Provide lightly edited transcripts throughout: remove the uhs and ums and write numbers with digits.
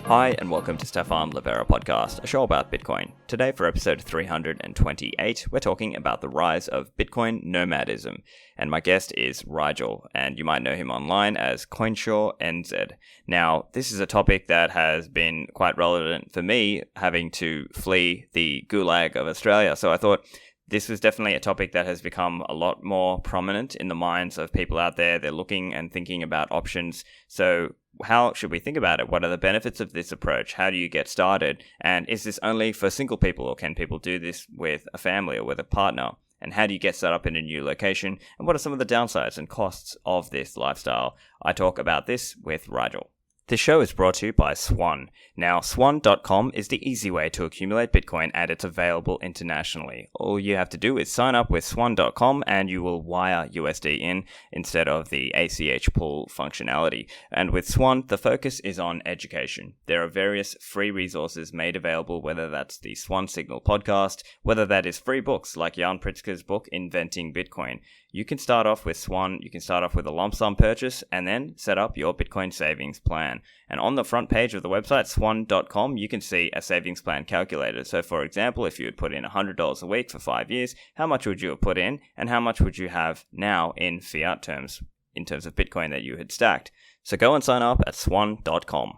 Hi, and welcome to Stephan Livera podcast, a show about Bitcoin. Today, for episode 328, we're talking about the rise of Bitcoin Nomadism, and my guest is Rigel, and you might know him online as CoinsureNZ. Now, this is a topic that has been quite relevant for me, having to flee the gulag of Australia, so I thought this was definitely a topic that has become a lot more prominent in the minds of people out there. They're looking and thinking about options. So how should we think about it? What are the benefits of this approach? How do you get started? And is this only for single people, or can people do this with a family or with a partner? And how do you get set up in a new location? And what are some of the downsides and costs of this lifestyle? I talk about this with Rigel. This show is brought to you by Swan. Now, swan.com is the easy way to accumulate Bitcoin, and it's available internationally. All you have to do is sign up with swan.com and you will wire USD in instead of the ACH pull functionality. And with Swan, the focus is on education. There are various free resources made available, whether that's the Swan Signal podcast, whether that is free books like Jan Pritzker's book, Inventing Bitcoin. You can start off with Swan, you can start off with a lump sum purchase and then set up your Bitcoin savings plan. And on the front page of the website, swan.com, you can see a savings plan calculator. So for example, if you would put in $100 a week for 5 years, how much would you have put in and how much would you have now in fiat terms, in terms of Bitcoin that you had stacked? So go and sign up at swan.com.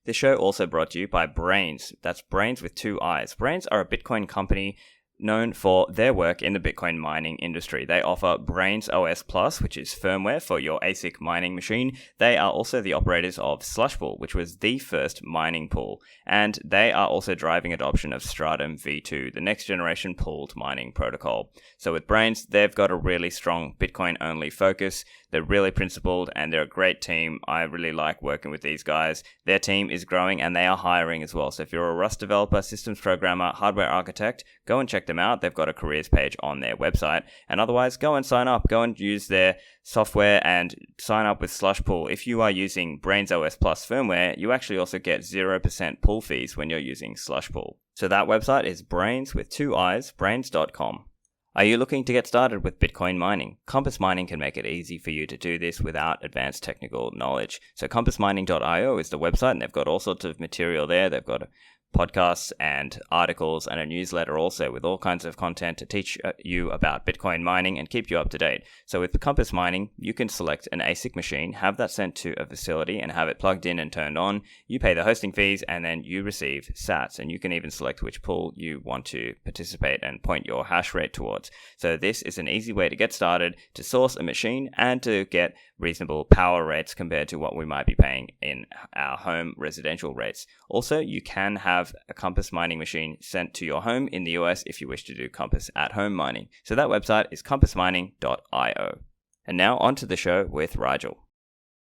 This show also brought to you by Brains. That's Brains with 2 I's. Brains are a Bitcoin company known for their work in the Bitcoin mining industry. They offer Brains OS Plus, which is firmware for your ASIC mining machine. They are also the operators of Slushpool, which was the first mining pool. And they are also driving adoption of Stratum v2, the next generation pooled mining protocol. So with Brains, they've got a really strong Bitcoin-only focus. They're really principled and they're a great team. I really like working with these guys. Their team is growing and they are hiring as well. So if you're a Rust developer, systems programmer, hardware architect, go and check them out. They've got a careers page on their website. And otherwise, go and sign up. Go and use their software and sign up with Slushpool. If you are using Brains OS Plus firmware, you actually also get 0% pull fees when you're using Slushpool. So that website is Brains with 2 I's, brains.com. Are you looking to get started with Bitcoin mining? Compass Mining can make it easy for you to do this without advanced technical knowledge. So compassmining.io is the website, and they've got all sorts of material there. They've got podcasts and articles and a newsletter also with all kinds of content to teach you about Bitcoin mining and keep you up to date. So with Compass Mining, you can select an ASIC machine, have that sent to a facility and have it plugged in and turned on. You pay the hosting fees and then you receive sats, and you can even select which pool you want to participate and point your hash rate towards. So this is an easy way to get started, to source a machine and to get reasonable power rates compared to what we might be paying in our home residential rates. Also, you can have a Compass mining machine sent to your home in the US if you wish to do Compass at-home mining. So that website is compassmining.io. And now on to the show with Rigel.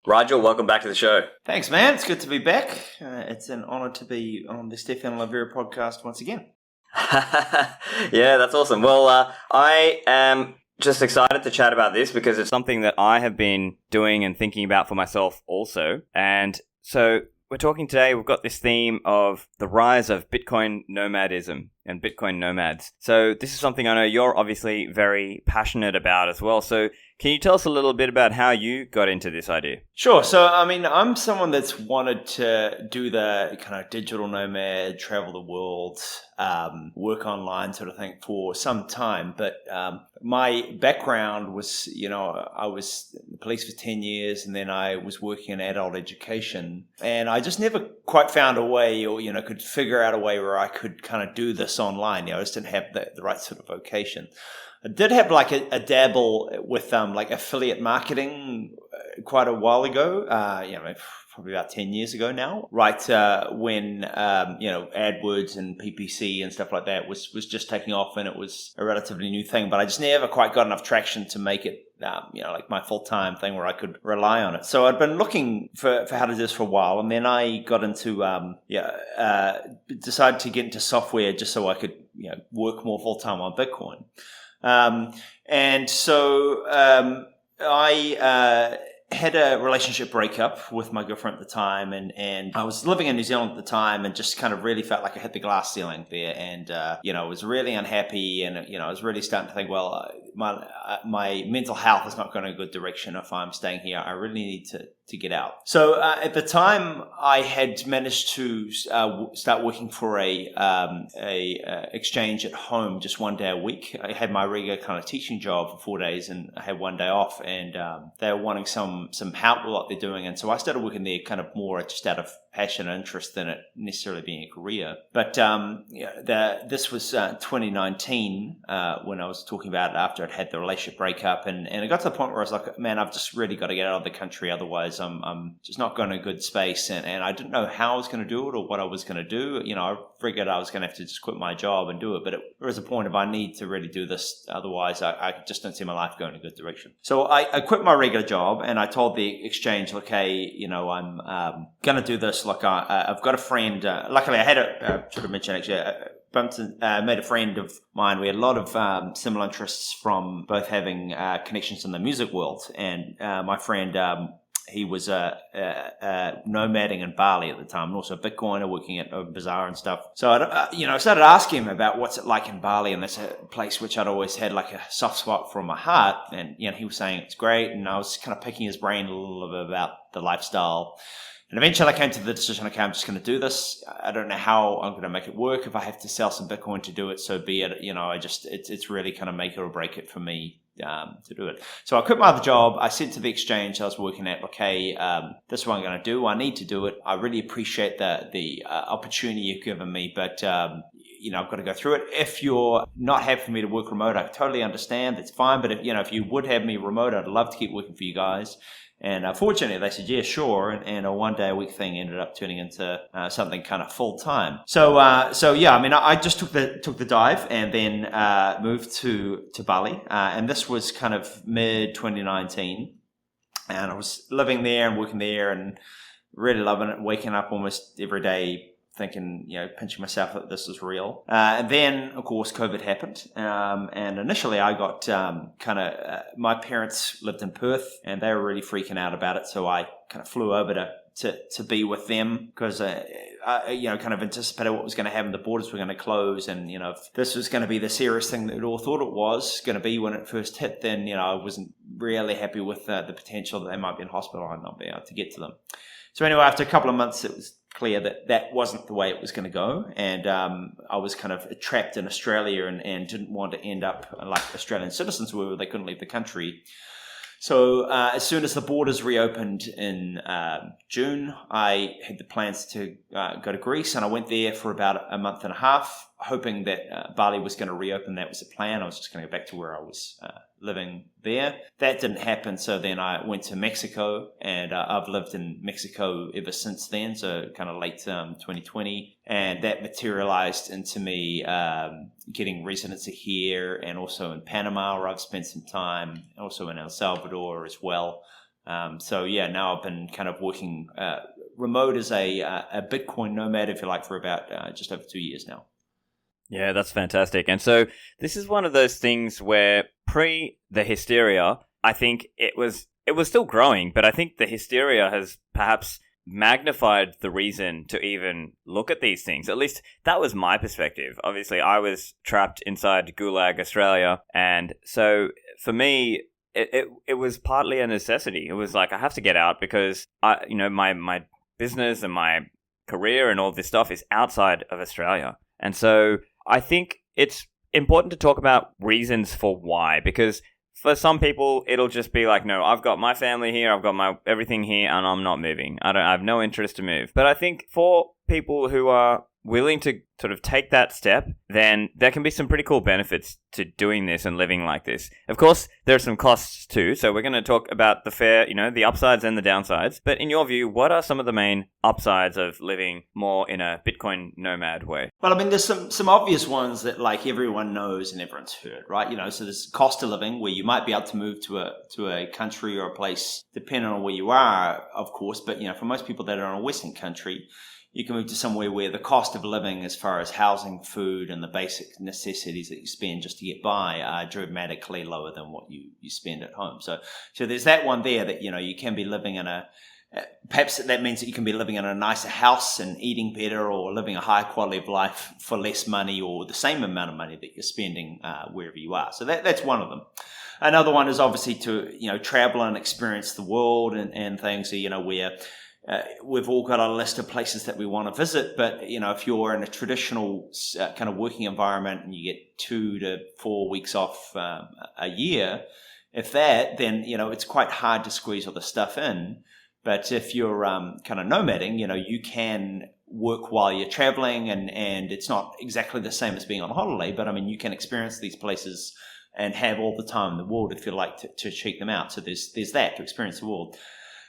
Rigel, welcome back to the show. Thanks, man. It's good to be back. It's an honor to be on the Stephan Livera podcast once again. Yeah, that's awesome. Well, I am just excited to chat about this because it's something that I have been doing and thinking about for myself also. And so we're talking today, we've got this theme of the rise of Bitcoin nomadism and Bitcoin nomads. So this is something I know you're obviously very passionate about as well. So can you tell us a little bit about how you got into this idea? Sure. So, I mean, I'm someone that's wanted to do the kind of digital nomad, travel the world, work online sort of thing for some time. But my background was, I was in the police for 10 years and then I was working in adult education. And I just never quite found a way or, could figure out a way where I could kind of do this online. I just didn't have the right sort of vocation. I did have like a dabble with like affiliate marketing quite a while ago, probably about 10 years ago now, right? When, AdWords and PPC and stuff like that was just taking off and it was a relatively new thing, but I just never quite got enough traction to make it, like my full-time thing where I could rely on it. So I'd been looking for how to do this for a while. And then I got into, decided to get into software just so I could, work more full-time on Bitcoin. And so I had a relationship breakup with my girlfriend at the time, and I was living in New Zealand at the time, and just kind of really felt like I hit the glass ceiling there, and I was really unhappy, and I was really starting to think, well, my mental health is not going in a good direction if I'm staying here. I really need to get out. So at the time, I had managed to start working for a exchange at home just one day a week. I had my regular kind of teaching job for 4 days, and I had one day off, and they were wanting some help with what they're doing, and so I started working there kind of more just out of passion and interest than it necessarily being a career. But this was 2019 when I was talking about it after I'd had the relationship breakup, and it got to the point where I was like, man, I've just really got to get out of the country, otherwise I'm just not going to a good space, and I didn't know how I was going to do it or what I was going to do. I figured I was going to have to just quit my job and do it, but there was a point of I need to really do this, otherwise I just don't see my life going in a good direction. So I quit my regular job, and I told the exchange, look, hey, I'm going to do this. Look, I've got a friend. Luckily, I had should have mentioned actually. Made a friend of mine. We had a lot of similar interests from both having connections in the music world, and my friend. He was nomading in Bali at the time, and also a Bitcoiner working at a bazaar and stuff. So I started asking him about what's it like in Bali, and that's a place which I'd always had like a soft spot for in my heart. And he was saying it's great, and I was kind of picking his brain a little bit about the lifestyle. And eventually I came to the decision, okay, I'm just going to do this. I don't know how I'm going to make it work. If I have to sell some Bitcoin to do it, so be it. It's really kind of make it or break it for me to do it. So I quit my other job. I said to the exchange I was working at, okay, this is what I'm going to do. I need to do it. I really appreciate the opportunity you've given me, but I've got to go through it. If you're not happy for me to work remote, I totally understand. That's fine. But if you would have me remote, I'd love to keep working for you guys. And fortunately, they said, yeah, sure. And a one-day-a-week thing ended up turning into something kind of full-time. So I just took the dive and then moved to Bali. And this was kind of mid-2019. And I was living there and working there and really loving it, waking up almost every day thinking, pinching myself that this is real. And then, of course, COVID happened. And initially I got my parents lived in Perth, and they were really freaking out about it. So I kind of flew over to be with them because I kind of anticipated what was going to happen. The borders were going to close, and if this was going to be the serious thing that we all thought it was going to be when it first hit, then I wasn't really happy with the potential that they might be in hospital and not be able to get to them. So anyway, after a couple of months, it was clear that wasn't the way it was going to go, and I was kind of trapped in Australia and didn't want to end up like Australian citizens were, where they couldn't leave the country. So as soon as the borders reopened in June, I had the plans to go to Greece, and I went there for about a month and a half, hoping that Bali was going to reopen. That was the plan. I was just going to go back to where I was living there. That didn't happen, so then I went to Mexico, and I've lived in Mexico ever since then, so kind of late 2020, and that materialized into me getting residency here and also in Panama, where I've spent some time, also in El Salvador as well. Now I've been kind of working remote as a Bitcoin nomad, if you like, for about just over 2 years now. Yeah, that's fantastic. And so this is one of those things where pre the hysteria, I think it was still growing, but I think the hysteria has perhaps magnified the reason to even look at these things. At least that was my perspective. Obviously, I was trapped inside Gulag, Australia, and so for me, it was partly a necessity. It was like I have to get out because my business and my career and all this stuff is outside of Australia, and so I think it's important to talk about reasons for why, because for some people, it'll just be like, no, I've got my family here, I've got my everything here, and I'm not moving. I have no interest to move. But I think for people who are willing to sort of take that step, then there can be some pretty cool benefits to doing this and living like this. Of course, there are some costs too, so we're going to talk about the upsides and the downsides. But in your view, what are some of the main upsides of living more in a Bitcoin nomad way? Well, I mean, there's some obvious ones that like everyone knows and everyone's heard, right? So there's cost of living, where you might be able to move to a country or a place depending on where you are, of course. But for most people that are in a Western country, you can move to somewhere where the cost of living, as far as housing, food, and the basic necessities that you spend just to get by, are dramatically lower than what you spend at home. So there's that one there, that you can be living in perhaps that means that you can be living in a nicer house and eating better, or living a higher quality of life for less money, or the same amount of money that you're spending wherever you are. So that's one of them. Another one is obviously to travel and experience the world and things. So where we've all got a list of places that we want to visit, but if you're in a traditional kind of working environment and you get 2 to 4 weeks off a year, then it's quite hard to squeeze all the stuff in. But if you're kind of nomading, you can work while you're traveling, and it's not exactly the same as being on holiday, but I mean, you can experience these places and have all the time in the world if you like to check them out. So there's that, to experience the world.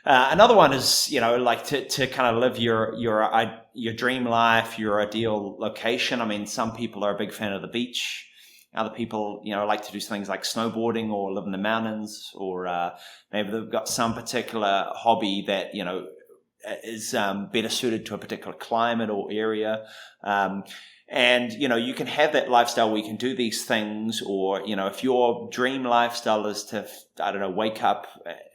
Another one is, like to kind of live your dream life, your ideal location. I mean, some people are a big fan of the beach. Other people, like to do things like snowboarding or live in the mountains, or maybe they've got some particular hobby that, is better suited to a particular climate or area. And, you can have that lifestyle where you can do these things, or, if your dream lifestyle is to, wake up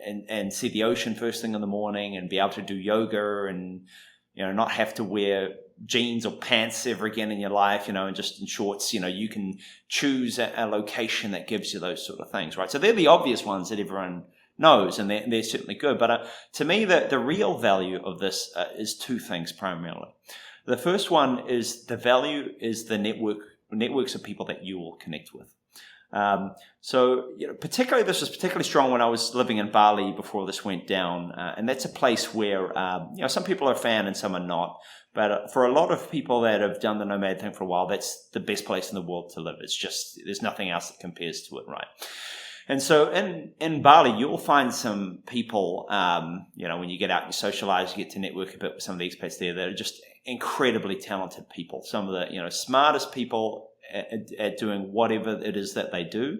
and see the ocean first thing in the morning and be able to do yoga and, not have to wear jeans or pants ever again in your life, and just in shorts, you can choose a location that gives you those sort of things, right? So they're the obvious ones that everyone knows, and they're certainly good. But to me, the real value of this is two things primarily. The first one is the value is the networks of people that you will connect with. So particularly, this was particularly strong when I was living in Bali before this went down, and that's a place where some people are a fan and some are not. But for a lot of people that have done the nomad thing for a while, that's the best place in the world to live. It's just, there's nothing else that compares to it, right? And so in Bali, you'll find some people, when you get out and you socialize, you get to network a bit with some of the expats there that are just incredibly talented people. Some of the smartest people at doing whatever it is that they do.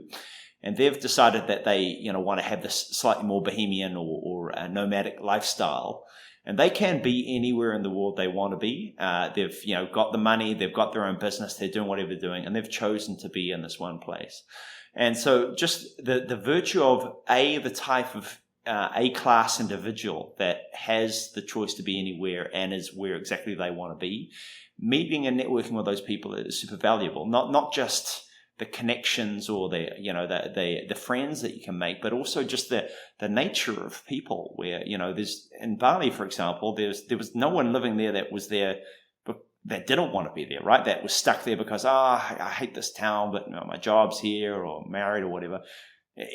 And they've decided that they want to have this slightly more bohemian or nomadic lifestyle. And they can be anywhere in the world they want to be. They've got the money, they've got their own business, they're doing whatever they're doing, and they've chosen to be in this one place. And so just the virtue of the type of A-class individual that has the choice to be anywhere and is where exactly they want to be, meeting and networking with those people is super valuable. Not just the connections or the friends that you can make, but also just the nature of people. Where there's in Bali, for example, there was no one living there that was there that didn't want to be there, right? That was stuck there because I hate this town, but my job's here, or married, or whatever.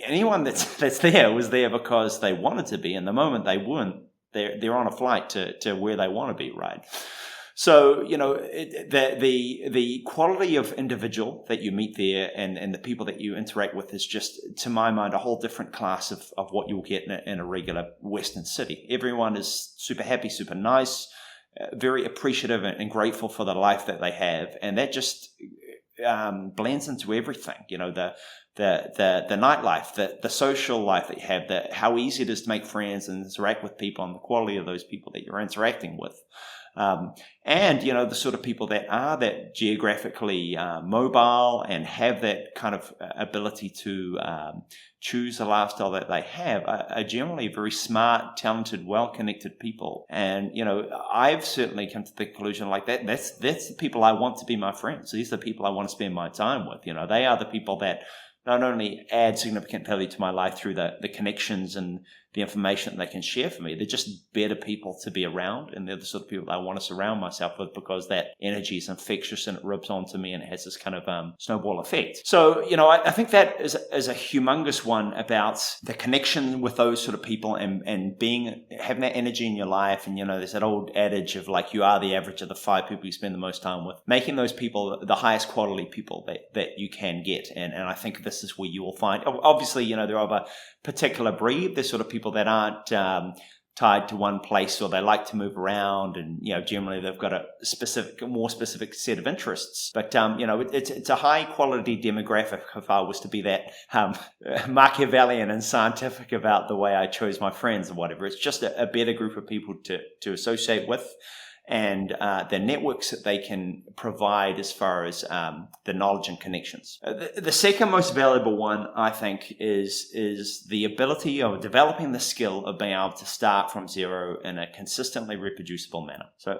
Anyone that's there was there because they wanted to be, and the moment they weren't, they're on a flight to where they want to be, right? So, the quality of individual that you meet there and the people that you interact with is just, to my mind, a whole different class of what you'll get in a regular Western city. Everyone is super happy, super nice, very appreciative and grateful for the life that they have. And that just blends into everything, the nightlife, the social life that you have, how easy it is to make friends and interact with people, and the quality of those people that you're interacting with. And the sort of people that are that geographically mobile and have that kind of ability to choose the lifestyle that they have are generally very smart, talented, well-connected people. And I've certainly come to the conclusion like that's the people I want to be my friends. These are the people I want to spend my time with. They are the people that not only add significant value to my life through the connections and the information that they can share for me, they're just better people to be around, and they're the sort of people I want to surround myself with, because that energy is infectious and it rubs onto me and it has this kind of snowball effect. So, I think that is a humongous one about the connection with those sort of people and having that energy in your life. And, there's that old adage of like, you are the average of the 5 people you spend the most time with, making those people the highest quality people that you can get. And I think this is where you will find, obviously, they're of a particular breed. They're sort of people that aren't tied to one place, or they like to move around, and generally they've got a more specific set of interests. But it's a high quality demographic. If I was to be that Machiavellian and scientific about the way I chose my friends or whatever, it's just a better group of people to associate with. and the networks that they can provide as far as the knowledge and connections. The second most valuable one, I think, is the ability of developing the skill of being able to start from zero in a consistently reproducible manner. So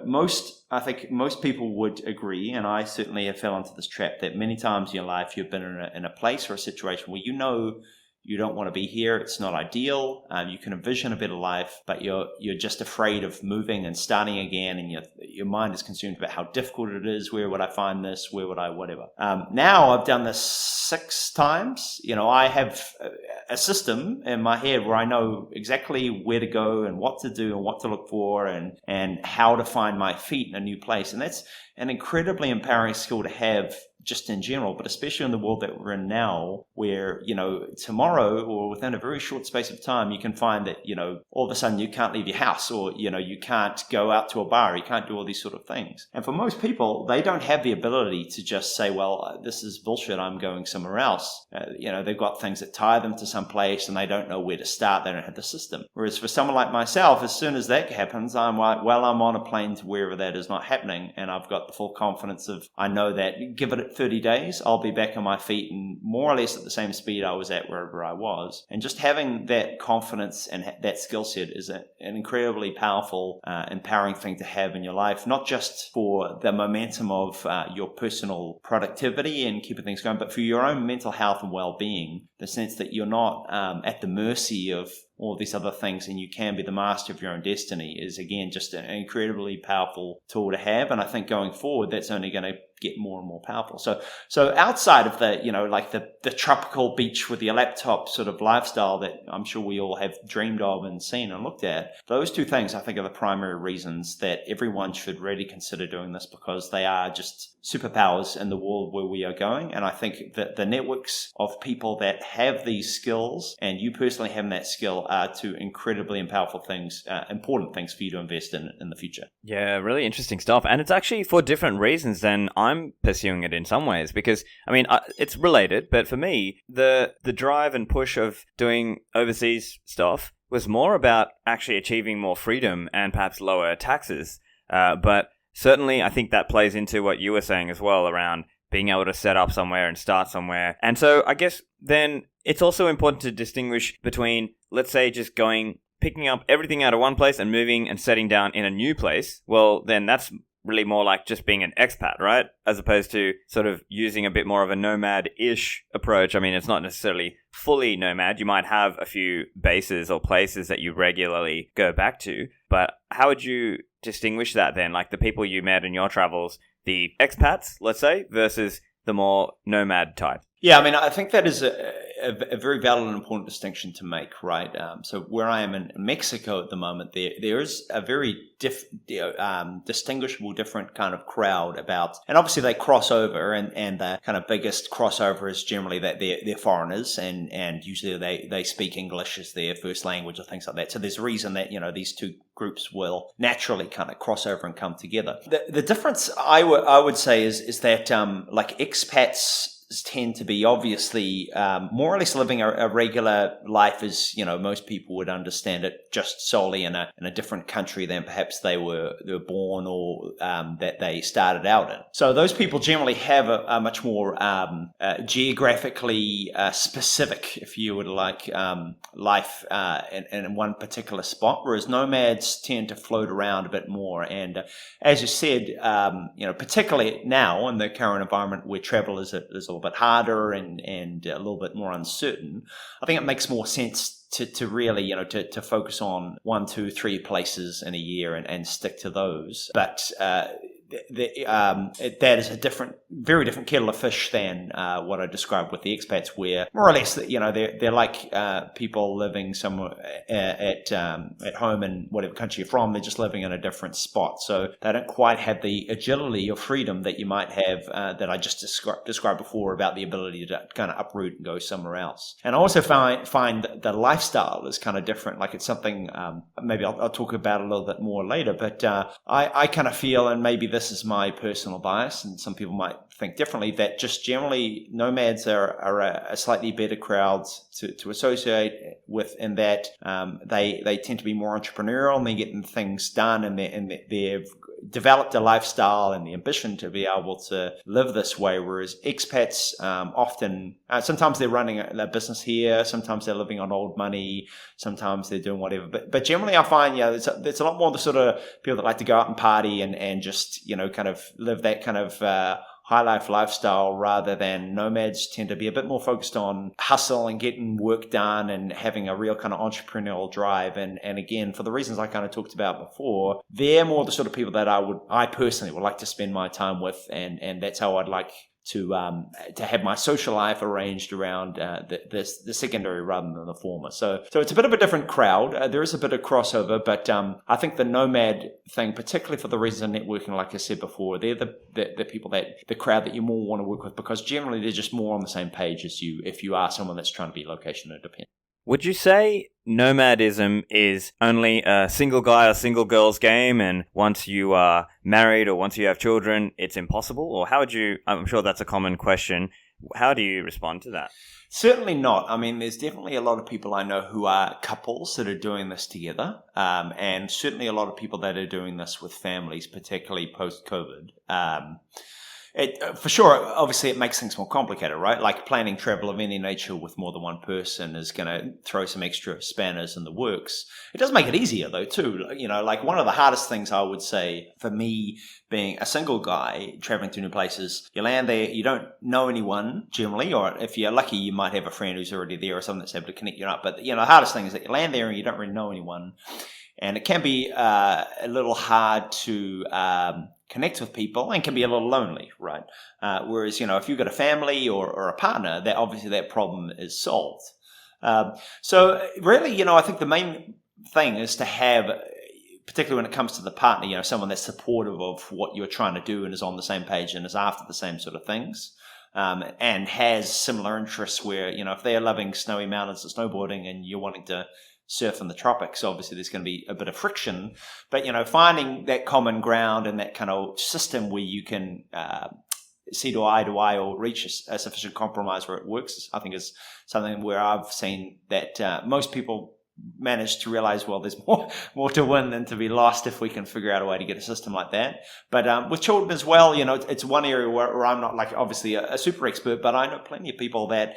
I think most people would agree, and I certainly have fell into this trap, that many times in your life you've been in a place or a situation where you know you don't want to be here. It's not ideal. You can envision a better life, but you're just afraid of moving and starting again, and your mind is consumed about how difficult it is. Where would I find this? Where would I, whatever. Now I've done this 6 times. I have a system in my head where I know exactly where to go and what to do and what to look for and how to find my feet in a new place. And that's an incredibly empowering skill to have just in general, but especially in the world that we're in now, where, tomorrow or within a very short space of time, you can find that, all of a sudden you can't leave your house, or, you can't go out to a bar, you can't do all these sort of things. And for most people, they don't have the ability to just say, well, this is bullshit, I'm going somewhere else. They've got things that tie them to some place and they don't know where to start, they don't have the system. Whereas for someone like myself, as soon as that happens, I'm like, well, I'm on a plane to wherever that is not happening, and I've got the full confidence of, I know that give it 30 days, I'll be back on my feet and more or less at the same speed I was at wherever I was. And just having that confidence and that skill set is an incredibly powerful, empowering thing to have in your life, not just for the momentum of your personal productivity and keeping things going, but for your own mental health and well-being, the sense that you're not at the mercy of all these other things, and you can be the master of your own destiny, is again just an incredibly powerful tool to have. And I think going forward, that's only going to get more and more powerful. So outside of the, like the tropical beach with your laptop sort of lifestyle that I'm sure we all have dreamed of and seen and looked at, those 2 things I think are the primary reasons that everyone should really consider doing this, because they are just superpowers in the world where we are going. And I think that the networks of people that have these skills, and you personally having that skill, are 2 incredibly and powerful things, important things for you to invest in the future. Yeah, really interesting stuff. And it's actually for different reasons than I'm pursuing it in some ways, because, it's related, but for me, the drive and push of doing overseas stuff was more about actually achieving more freedom and perhaps lower taxes. But certainly, I think that plays into what you were saying as well around being able to set up somewhere and start somewhere. And so I guess then it's also important to distinguish between, let's say, just picking up everything out of one place and moving and setting down in a new place. Well, then that's really more like just being an expat, right? As opposed to sort of using a bit more of a nomad-ish approach. It's not necessarily fully nomad. You might have a few bases or places that you regularly go back to. But how would you distinguish that then? Like the people you met in your travels, the expats, let's say, versus the more nomad type? Yeah, I think that is a very valid and important distinction to make, right? So where I am in Mexico at the moment, there is a very distinguishable, different kind of crowd about, and obviously they cross over, and the kind of biggest crossover is generally that they're foreigners, and usually they speak English as their first language or things like that. So there's a reason that these 2 groups will naturally kind of cross over and come together. The difference I would say is that like expats tend to be obviously more or less living a regular life as most people would understand it, just solely in a different country than perhaps they were born or that they started out in. So those people generally have a much more geographically specific, if you would like, life in one particular spot, whereas nomads tend to float around a bit more. And as you said, particularly now in the current environment where travel is a little bit harder and a little bit more uncertain, I think it makes more sense to really, to focus on 1, 2, 3 places in a year and stick to those. But that is a very different kettle of fish than what I described with the expats, where more or less, they're like people living somewhere at home in whatever country you're from. They're just living in a different spot, so they don't quite have the agility or freedom that you might have that I just described before about the ability to kind of uproot and go somewhere else. And I also find that the lifestyle is kind of different. Like it's something maybe I'll talk about a little bit more later, but I kind of feel, and maybe this is my personal bias, and some people might think differently, that just generally nomads are a slightly better crowd to associate with, in that they tend to be more entrepreneurial and they're getting things done, and they've developed a lifestyle and the ambition to be able to live this way, whereas expats often, sometimes they're running a business here, sometimes they're living on old money, sometimes they're doing whatever, but generally I find there's a lot more the sort of people that like to go out and party and just kind of live that kind of high life lifestyle, rather than nomads tend to be a bit more focused on hustle and getting work done and having a real kind of entrepreneurial drive. And again, for the reasons I kind of talked about before, they're more the sort of people that I personally would like to spend my time with, and that's how I'd like to have my social life arranged around the secondary rather than the former. So it's a bit of a different crowd. There is a bit of crossover, but I think the nomad thing, particularly for the reasons of networking, like I said before, they're the people the crowd that you more want to work with, because generally they're just more on the same page as you if you are someone that's trying to be location independent. Would you say nomadism is only a single guy or single girl's game, and once you are married or once you have children, it's impossible? Or how would you, I'm sure that's a common question, how do you respond to that? Certainly not. I mean, there's definitely a lot of people I know who are couples that are doing this together, and certainly a lot of people that are doing this with families, particularly post-COVID. For sure, obviously it makes things more complicated, right? Like planning travel of any nature with more than one person is going to throw some extra spanners in the works. It does make it easier though too. Like one of the hardest things I would say for me, being a single guy traveling to new places, you land there, you don't know anyone generally, or if you're lucky, you might have a friend who's already there or someone that's able to connect you up. But the hardest thing is that you land there and you don't really know anyone. And it can be a little hard to connect with people, and can be a little lonely, right? Whereas, if you've got a family or a partner, that obviously that problem is solved. So really, I think the main thing is to have, particularly when it comes to the partner, someone that's supportive of what you're trying to do and is on the same page and is after the same sort of things. And has similar interests where, if they're loving snowy mountains and snowboarding and you're wanting to surf in the tropics, obviously there's going to be a bit of friction, but finding that common ground and that kind of system where you can see to eye or reach a sufficient compromise where it works, I think is something where I've seen that most people manage to realize, well, there's more to win than to be lost if we can figure out a way to get a system like that. But with children as well, it's one area where I'm not like obviously a super expert, but I know plenty of people that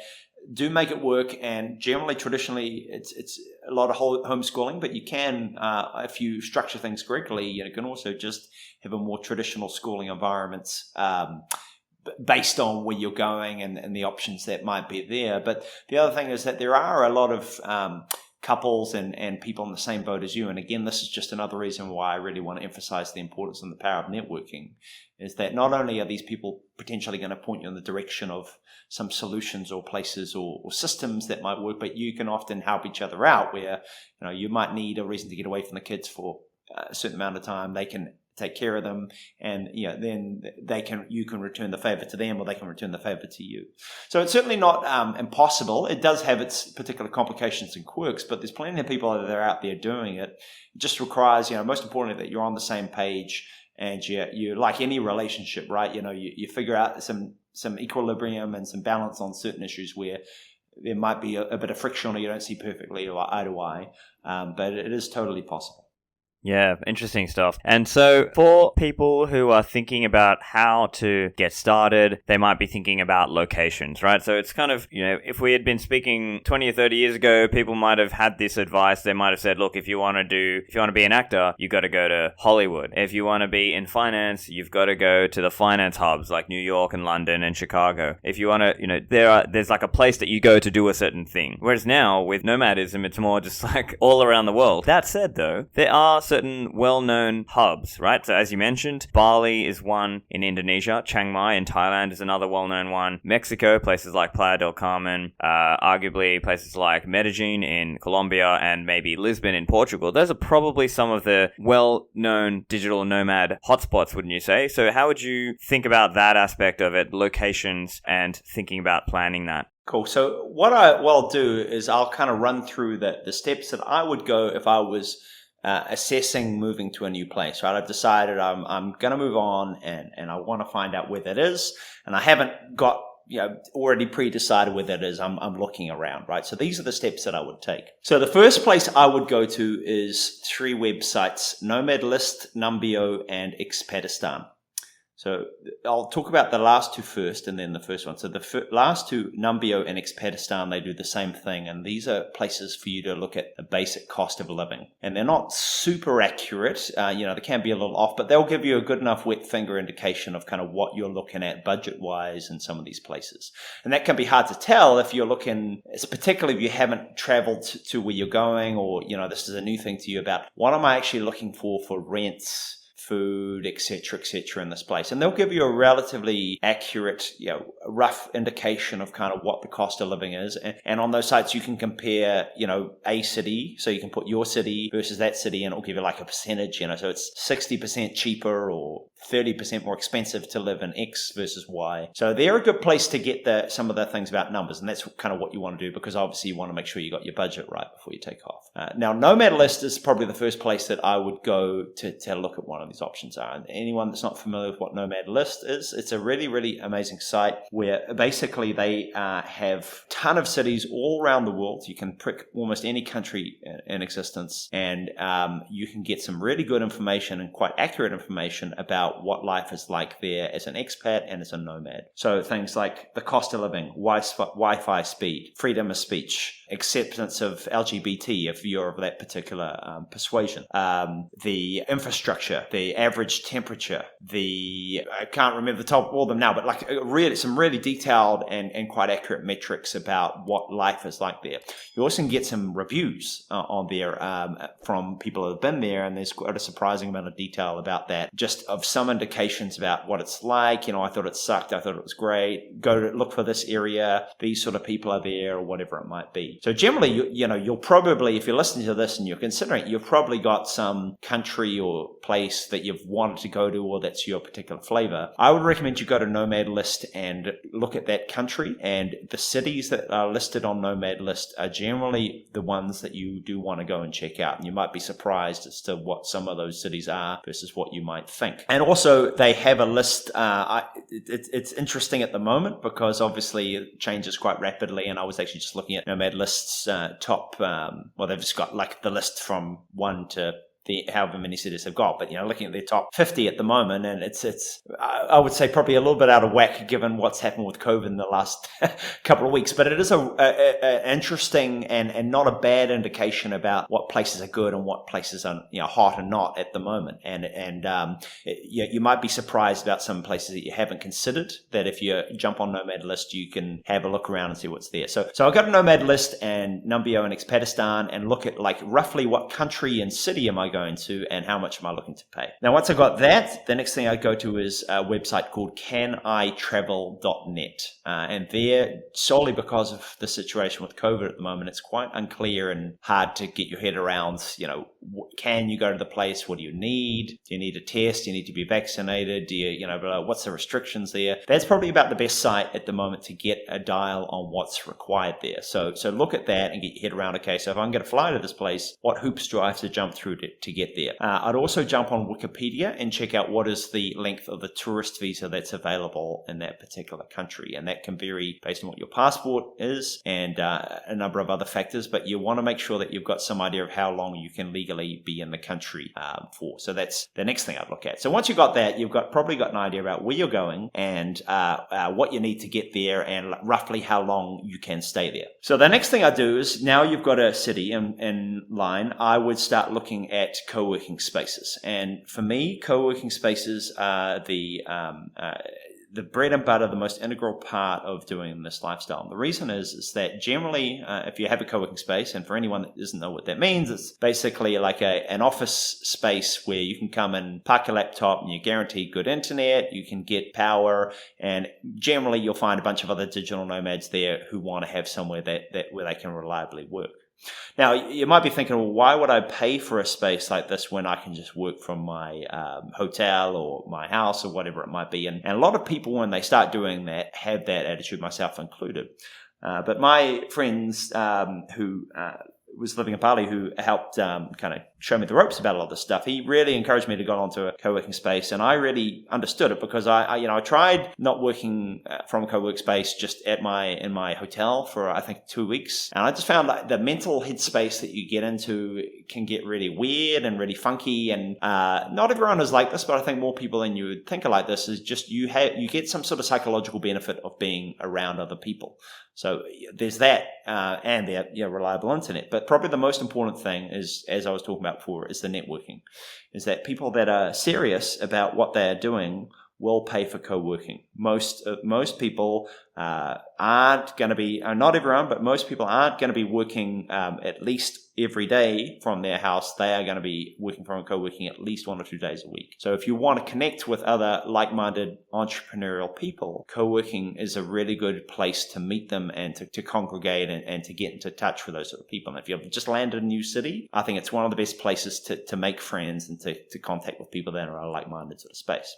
do make it work, and generally traditionally it's a lot of homeschooling, but you can if you structure things correctly, you can also just have a more traditional schooling environments based on where you're going and the options that might be there. But the other thing is that there are a lot of couples and people in the same boat as you. And again, this is just another reason why I really want to emphasize the importance and the power of networking, is that not only are these people potentially going to point you in the direction of some solutions or places or systems that might work, but you can often help each other out where, you might need a reason to get away from the kids for a certain amount of time. They can take care of them, and then you can return the favor to them, or they can return the favor to you. So it's certainly not impossible. It does have its particular complications and quirks, but there's plenty of people that are out there doing it. It just requires, most importantly, that you're on the same page, and you like any relationship, right? You figure out some equilibrium and some balance on certain issues where there might be a bit of friction or you don't see perfectly eye to eye, but it is totally possible. Yeah, interesting stuff. And so for people who are thinking about how to get started, they might be thinking about locations, right? So it's kind of, if we had been speaking 20 or 30 years ago, people might have had this advice. They might have said, look, if you want to be an actor, you've got to go to Hollywood. If you want to be in finance, you've got to go to the finance hubs like New York and London and Chicago. If you want to, there's like a place that you go to do a certain thing. Whereas now with nomadism, it's more just like all around the world. That said though, there are certain well-known hubs, right? So as you mentioned, Bali is one in Indonesia, Chiang Mai in Thailand is another well-known one, Mexico, places like Playa del Carmen, arguably places like Medellin in Colombia, and maybe Lisbon in Portugal. Those are probably some of the well-known digital nomad hotspots, wouldn't you say? So how would you think about that aspect of it, locations, and thinking about planning that? Cool. So what I'll do is I'll kind of run through the steps that I would go if I was assessing moving to a new place, right? I've decided I'm going to move on and I want to find out where that is. And I haven't got already pre-decided where that is. I'm looking around, right? So these are the steps that I would take. So the first place I would go to is 3 websites: Nomadlist, Numbeo, and Expatistan. So I'll talk about the last 2 first and then the first one. So the last 2, Numbeo and Expatistan, they do the same thing. And these are places for you to look at the basic cost of living. And they're not super accurate. They can be a little off, but they'll give you a good enough wet finger indication of kind of what you're looking at budget-wise in some of these places. And that can be hard to tell if you're looking, particularly if you haven't traveled to where you're going, or, this is a new thing to you about what am I actually looking for rents, food, etc., in this place. And they'll give you a relatively accurate, rough indication of kind of what the cost of living is. And on those sites, you can compare, a city. So you can put your city versus that city, and it'll give you like a percentage, so it's 60% cheaper or 30% more expensive to live in X versus Y. So they're a good place to get some of the things about numbers. And that's kind of what you want to do, because obviously you want to make sure you got your budget right before you take off. Now, Nomadlist is probably the first place that I would go to look at one of these options are. And anyone that's not familiar with what Nomadlist is, it's a really, really amazing site where basically they have a ton of cities all around the world. You can pick almost any country in existence, and you can get some really good information and quite accurate information about what life is like there as an expat and as a nomad. So things like the cost of living, Wi-Fi speed, freedom of speech, acceptance of LGBT if you're of that particular persuasion, the infrastructure, the average temperature, I can't remember the top of all of them now, but like some really detailed and quite accurate metrics about what life is like there. You also can get some reviews on there from people who have been there, and there's quite a surprising amount of detail about that, just of some indications about what it's like. I thought it sucked, I thought it was great, go to look for this area, these sort of people are there, or whatever it might be. So generally, you'll probably, if you're listening to this and you're considering it, you've probably got some country or place that you've wanted to go to, or that's your particular flavor. I would recommend you go to Nomadlist and look at that country, and the cities that are listed on Nomadlist are generally the ones that you do want to go and check out. And you might be surprised as to what some of those cities are versus what you might think. And also they have a list. It's interesting at the moment because obviously it changes quite rapidly. And I was actually just looking at Nomadlist's top, they've just got like the list from 1 to however many cities they've got, but looking at their top 50 at the moment, and it's I would say probably a little bit out of whack given what's happened with COVID in the last couple of weeks. But it is a interesting and not a bad indication about what places are good and what places are hot and not at the moment. And you might be surprised about some places that you haven't considered, that if you jump on Nomadlist you can have a look around and see what's there. So I've got a Nomadlist and Numbeo and Expatistan, and look at like roughly what country and city am I going to and how much am I looking to pay. Now, once I got that, the next thing I go to is a website called canitravel.net. And there, solely because of the situation with COVID at the moment, it's quite unclear and hard to get your head around, can you go to the place? What do you need? Do you need a test? Do you need to be vaccinated? Do you, what's the restrictions there? That's probably about the best site at the moment to get a dial on what's required there. So look at that and get your head around, okay, so if I'm going to fly to this place, what hoops do I have to jump through to get there? I'd also jump on Wikipedia and check out what is the length of the tourist visa that's available in that particular country. And that can vary based on what your passport is and a number of other factors, but you want to make sure that you've got some idea of how long you can legally be in the country for. So that's the next thing I'd look at. So once you've got that, you've probably got an idea about where you're going and what you need to get there and roughly how long you can stay there. So the next thing I do is, now you've got a city in line, I would start looking at co-working spaces. And for me, co-working spaces are the bread and butter, the most integral part of doing this lifestyle. And the reason is that generally, if you have a co-working space, and for anyone that doesn't know what that means, it's basically like an office space where you can come and park your laptop and you're guaranteed good internet, you can get power, and generally you'll find a bunch of other digital nomads there who want to have somewhere where they can reliably work. Now, you might be thinking, well, why would I pay for a space like this when I can just work from my hotel or my house or whatever it might be? And a lot of people, when they start doing that, have that attitude, myself included. But my friends who was living in Bali, who helped kind of show me the ropes about a lot of this stuff. He really encouraged me to go onto a co-working space, and I really understood it because I tried not working from a co-work space just in my hotel for I think 2 weeks, and I just found like the mental headspace that you get into can get really weird and really funky, and not everyone is like this, but I think more people than you would think are like this. Is just you get some sort of psychological benefit of being around other people. So there's that, and the reliable internet. But probably the most important thing is, as I was talking about before, is the networking. Is that people that are serious about what they are doing will pay for co-working. Most people aren't going to be, not everyone, but most people aren't going to be working at least every day from their house. They are going to be working from co-working at least 1 or 2 days a week. So if you want to connect with other like-minded entrepreneurial people, co-working is a really good place to meet them and to congregate and to get into touch with those sort of people. And if you've just landed in a new city, I think it's one of the best places to make friends and to contact with people that are like-minded sort of space.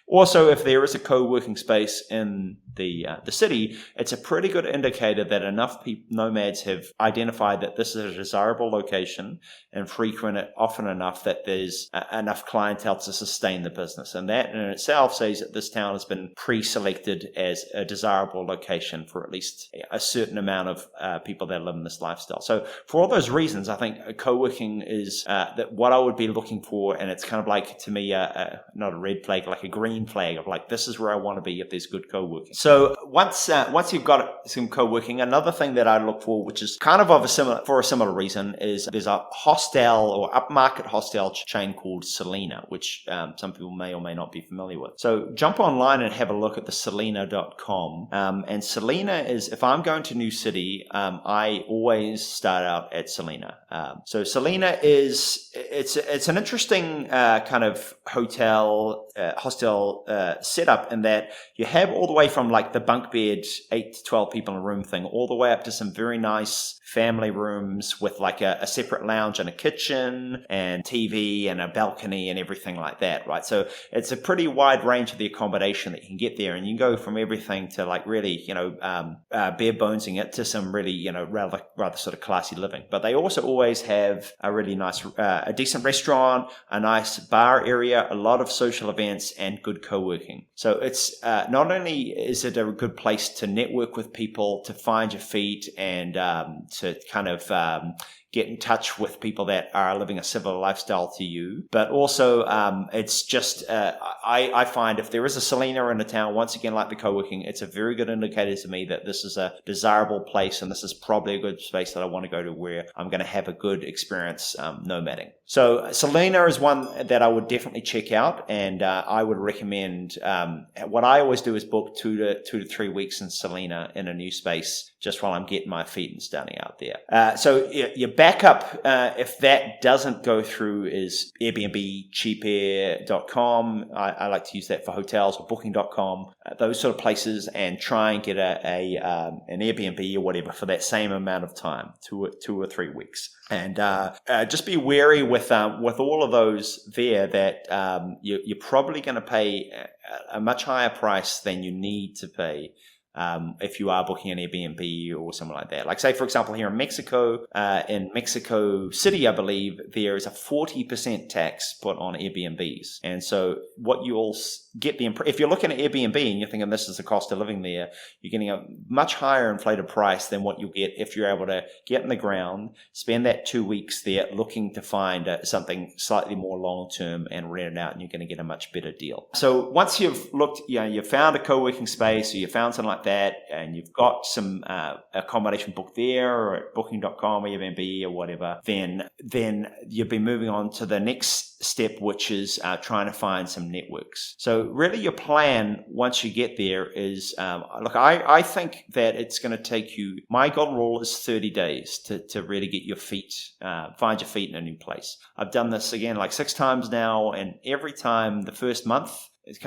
Also, if there is a co-working space in the city, it's a pretty good indicator that enough nomads have identified that this is a desirable location and frequent it often enough that there's enough clientele to sustain the business. And that in itself says that this town has been pre-selected as a desirable location for at least a certain amount of people that live in this lifestyle. So for all those reasons, I think co-working is that what I would be looking for, and it's kind of like, to me, not a red flag, like a green flag of like, this is where I want to be if there's good co-working. So once you've got some co-working, another thing that I look for, which is kind of a similar reason, is there's a hostel or upmarket hostel chain called Selena, which some people may or may not be familiar with. So jump online and have a look at the Selena.com. And Selena is, if I'm going to a new city, I always start out at Selena. So Selena it's an interesting kind of hostel setup in that you have all the way from like the bunk bed, 8 to 12 people in a room thing, all the way up to some very nice family rooms with like a separate lounge and a kitchen and TV and a balcony and everything like that, right? So it's a pretty wide range of the accommodation that you can get there, and you can go from everything to like really, bare bonesing it to some really, rather sort of classy living. But they also always have a really nice, a decent restaurant, a nice bar area, a lot of social events, and good co-working. So it's not only is it a good place to network with people, to find your feet, and to kind of get in touch with people that are living a similar lifestyle to you. But also, it's just, I find if there is a Selena in a town, once again, like the co-working, it's a very good indicator to me that this is a desirable place, and this is probably a good space that I want to go to where I'm going to have a good experience nomading. So Selena is one that I would definitely check out, and I would recommend, what I always do is book 2 to 3 weeks in Selena in a new space, just while I'm getting my feet and standing out there. So your backup, if that doesn't go through, is Airbnb, cheapair.com. I like to use that for hotels, or booking.com, those sort of places, and try and get an Airbnb or whatever for that same amount of time, 2 or 3 weeks. And just be wary with all of those there that you're probably going to pay a much higher price than you need to pay if you are booking an Airbnb or something like that. Like, say, for example, here in Mexico City, I believe, there is a 40% tax put on Airbnbs. And so what you'll get if you're looking at Airbnb and you're thinking this is the cost of living there, you're getting a much higher inflated price than what you'll get if you're able to get in the ground, spend that 2 weeks there looking to find something slightly more long-term and rent it out, and you're going to get a much better deal. So once you've looked, you've found a co-working space, or you found something like that, and you've got some accommodation booked there, or at booking.com or Airbnb or whatever, then you'll be moving on to the next step, which is trying to find some networks. So really your plan once you get there is, I think that it's going to take you, my golden rule is 30 days to really get your feet, find your feet in a new place. I've done this again like 6 times now, and every time the first month,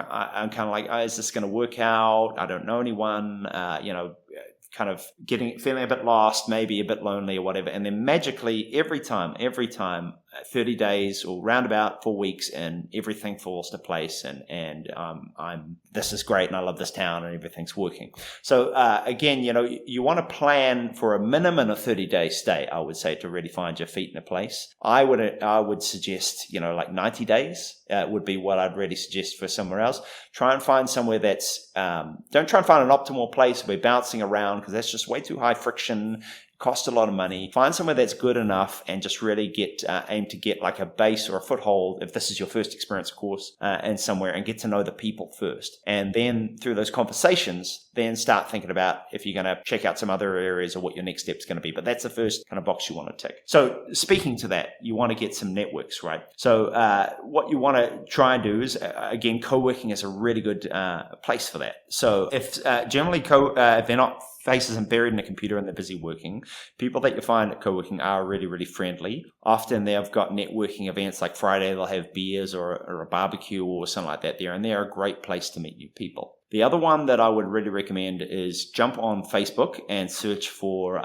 I'm kind of like, is this going to work out? I don't know anyone, kind of feeling a bit lost, maybe a bit lonely or whatever. And then magically, every time, 30 days or round about 4 weeks, and everything falls to place, and this is great, and I love this town, and everything's working. So again, you want to plan for a minimum of 30-day stay, I would say, to really find your feet in a place. I would suggest, like 90 days would be what I'd really suggest for somewhere else. Try and find somewhere that's, don't try and find an optimal place where bouncing around, because that's just way too high friction, cost a lot of money. Find somewhere that's good enough and just really aim to get like a base or a foothold, if this is your first experience, of course, and somewhere, and get to know the people first. And then through those conversations, then start thinking about if you're going to check out some other areas or what your next step's going to be. But that's the first kind of box you want to tick. So speaking to that, you want to get some networks, right? So what you want to try and do is, again, co-working is a really good place for that. So if generally if they're not faces and buried in a computer and they're busy working, people that you find at co-working are really, really friendly. Often they've got networking events, like Friday they'll have beers or a barbecue or something like that there, and they're a great place to meet new people. The other one that I would really recommend is jump on Facebook and search for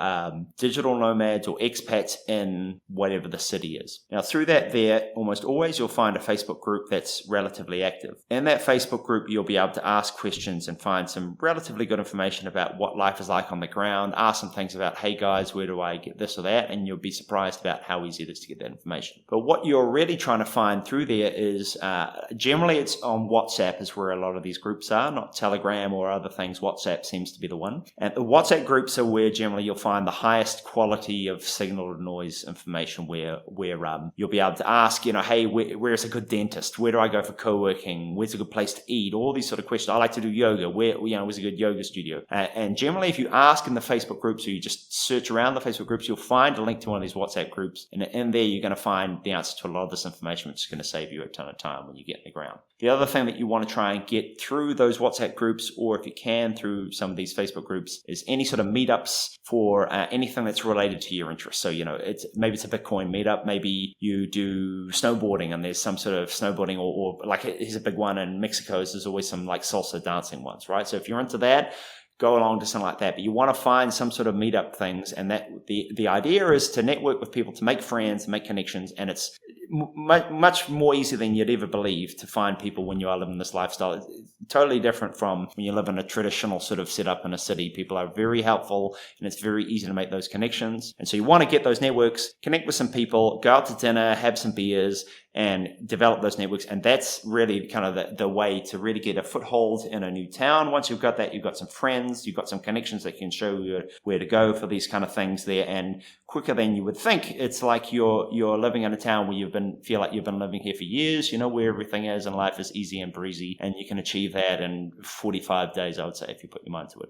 digital nomads or expats in whatever the city is. Now, through that there, almost always you'll find a Facebook group that's relatively active. In that Facebook group, you'll be able to ask questions and find some relatively good information about what life is like on the ground. Ask some things about, hey guys, where do I get this or that? And you'll be surprised about how easy it is to get that information. But what you're really trying to find through there is, generally it's on WhatsApp is where a lot of these groups are, not Telegram or other things. WhatsApp seems to be the one. And the WhatsApp groups are where generally you'll find the highest quality of signal to noise information, where you'll be able to ask, hey, where's a good dentist? Where do I go for co-working? Where's a good place to eat? All these sort of questions. I like to do yoga. Where's a good yoga studio? And generally, if you ask in the Facebook groups, or you just search around the Facebook groups, you'll find a link to one of these WhatsApp groups. And in there, you're going to find the answer to a lot of this information, which is going to save you a ton of time when you get in the ground. The other thing that you want to try and get through those WhatsApp groups, or if you can through some of these Facebook groups, is any sort of meetups for anything that's related to your interests. So, maybe it's a Bitcoin meetup, maybe you do snowboarding and there's some sort of snowboarding, or like here's a big one in Mexico, so there's always some like salsa dancing ones, right? So if you're into that, go along to something like that. But you want to find some sort of meetup things, and that the idea is to network with people, to make friends, make connections, and it's much more easy than you'd ever believe to find people when you are living this lifestyle. It's totally different from when you live in a traditional sort of setup in a city. People are very helpful, and it's very easy to make those connections. And so you want to get those networks, connect with some people, go out to dinner, have some beers, and develop those networks. And that's really kind of the way to really get a foothold in a new town. Once you've got that, you've got some friends, you've got some connections that can show you where to go for these kind of things there. And quicker than you would think, it's like you're living in a town where feel like you've been living here for years. You know where everything is, and life is easy and breezy, and you can achieve that in 45 days, I would say, if you put your mind to it.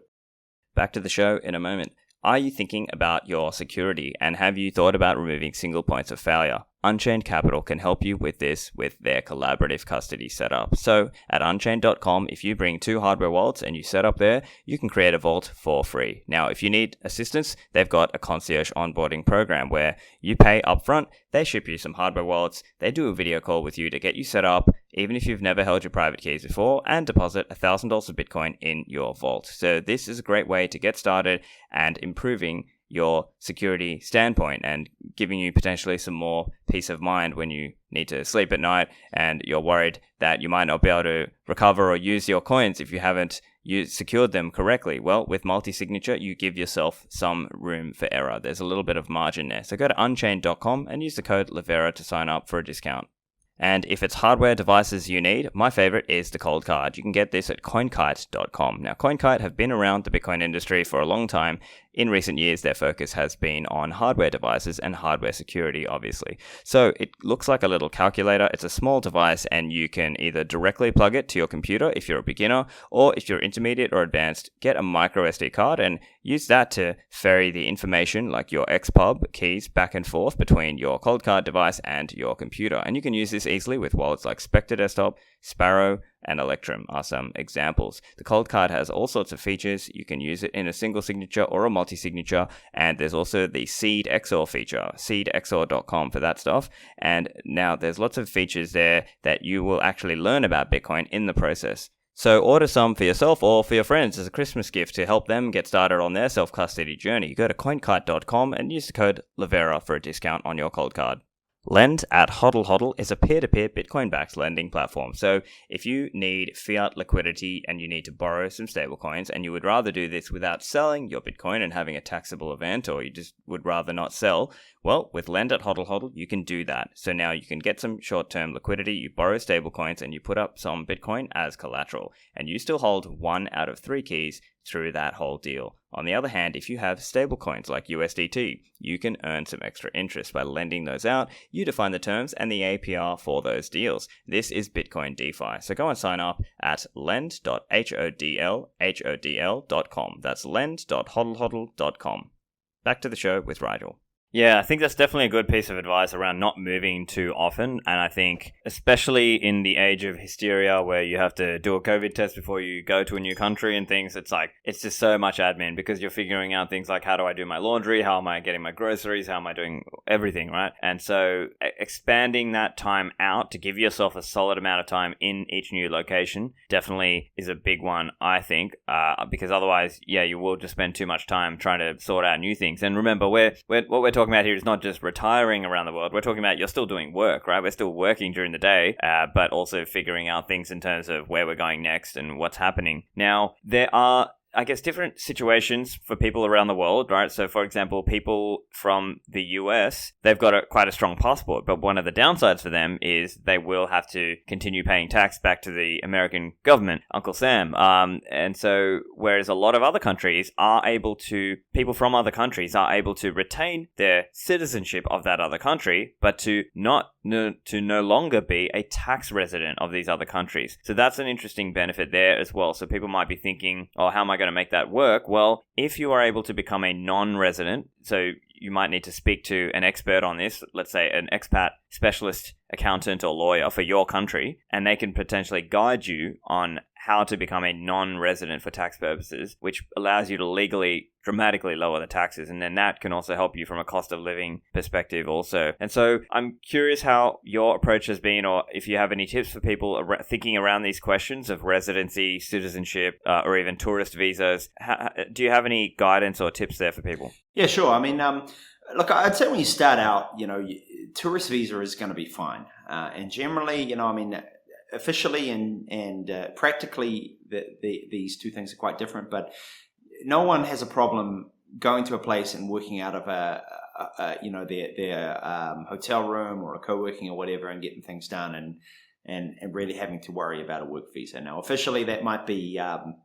Back to the show in a moment. Are you thinking about your security, and have you thought about removing single points of failure? Unchained Capital can help you with this with their collaborative custody setup. So at unchained.com, if you bring 2 hardware wallets and you set up there, you can create a vault for free. Now, if you need assistance, they've got a concierge onboarding program where you pay upfront, they ship you some hardware wallets, they do a video call with you to get you set up, even if you've never held your private keys before, and deposit $1,000 of Bitcoin in your vault. So this is a great way to get started and improving your security standpoint and giving you potentially some more peace of mind when you need to sleep at night and you're worried that you might not be able to recover or use your coins if you haven't secured them correctly. Well, with multi-signature, you give yourself some room for error. There's a little bit of margin there. So go to unchained.com and use the code Livera to sign up for a discount. And if it's hardware devices you need, my favorite is the cold card. You can get this at coinkite.com. Now, Coinkite have been around the Bitcoin industry for a long time. In recent years, their focus has been on hardware devices and hardware security, obviously. So it looks like a little calculator. It's a small device, and you can either directly plug it to your computer if you're a beginner, or if you're intermediate or advanced, get a micro SD card and use that to ferry the information like your XPub keys back and forth between your cold card device and your computer. And you can use this easily with wallets like Spectre Desktop, Sparrow, and Electrum are some examples. The cold card has all sorts of features. You can use it in a single signature or a multi-signature, and there's also the Seed XOR feature, seedxor.com for that stuff. And now there's lots of features there that you will actually learn about Bitcoin in the process. So order some for yourself or for your friends as a Christmas gift to help them get started on their self-custody journey. Go to coinkite.com and use the code Livera for a discount on your cold card. Lend at HODL HODL is a peer-to-peer Bitcoin-backed lending platform. So if you need fiat liquidity and you need to borrow some stablecoins and you would rather do this without selling your Bitcoin and having a taxable event, or you just would rather not sell, well, with Lend at HODL HODL, you can do that. So now you can get some short-term liquidity, you borrow stablecoins, and you put up some Bitcoin as collateral. And you still hold 1 out of 3 keys through that whole deal. On the other hand, if you have stablecoins like USDT, you can earn some extra interest by lending those out. You define the terms and the APR for those deals. This is Bitcoin DeFi. So go and sign up at lend.hodl.com. That's lend.hodlhodl.com. Back to the show with Rigel. Yeah, I think that's definitely a good piece of advice around not moving too often. And I think, especially in the age of hysteria where you have to do a COVID test before you go to a new country and things, it's just so much admin because you're figuring out things like, how do I do my laundry? How am I getting my groceries? How am I doing everything, right? And so expanding that time out to give yourself a solid amount of time in each new location definitely is a big one, I think, because otherwise, yeah, you will just spend too much time trying to sort out new things. And remember, what we're talking about here is not just retiring around the world. We're talking about you're still doing work, right? We're still working during the day, but also figuring out things in terms of where we're going next and what's happening. Now, there are, I guess, different situations for people around the world, right? So, for example, people from the US, they've got quite a strong passport, but one of the downsides for them is they will have to continue paying tax back to the American government, Uncle Sam. And so, whereas a lot of other countries people from other countries are able to retain their citizenship of that other country, but to no longer be a tax resident of these other countries. So that's an interesting benefit there as well. So people might be thinking, oh, how am I going to make that work? Well, if you are able to become a non-resident, so you might need to speak to an expert on this, let's say an expat specialist accountant or lawyer for your country, and they can potentially guide you on how to become a non-resident for tax purposes, which allows you to legally dramatically lower the taxes. And then that can also help you from a cost of living perspective also. And so I'm curious how your approach has been, or if you have any tips for people thinking around these questions of residency, citizenship, or even tourist visas. Do you have any guidance or tips there for people? Yeah, sure. I mean, look, I'd say when you start out, tourist visa is going to be fine. And generally, officially and practically, these two things are quite different. But no one has a problem going to a place and working out of their hotel room or a co-working or whatever and getting things done and really having to worry about a work visa. Now, officially, that might be a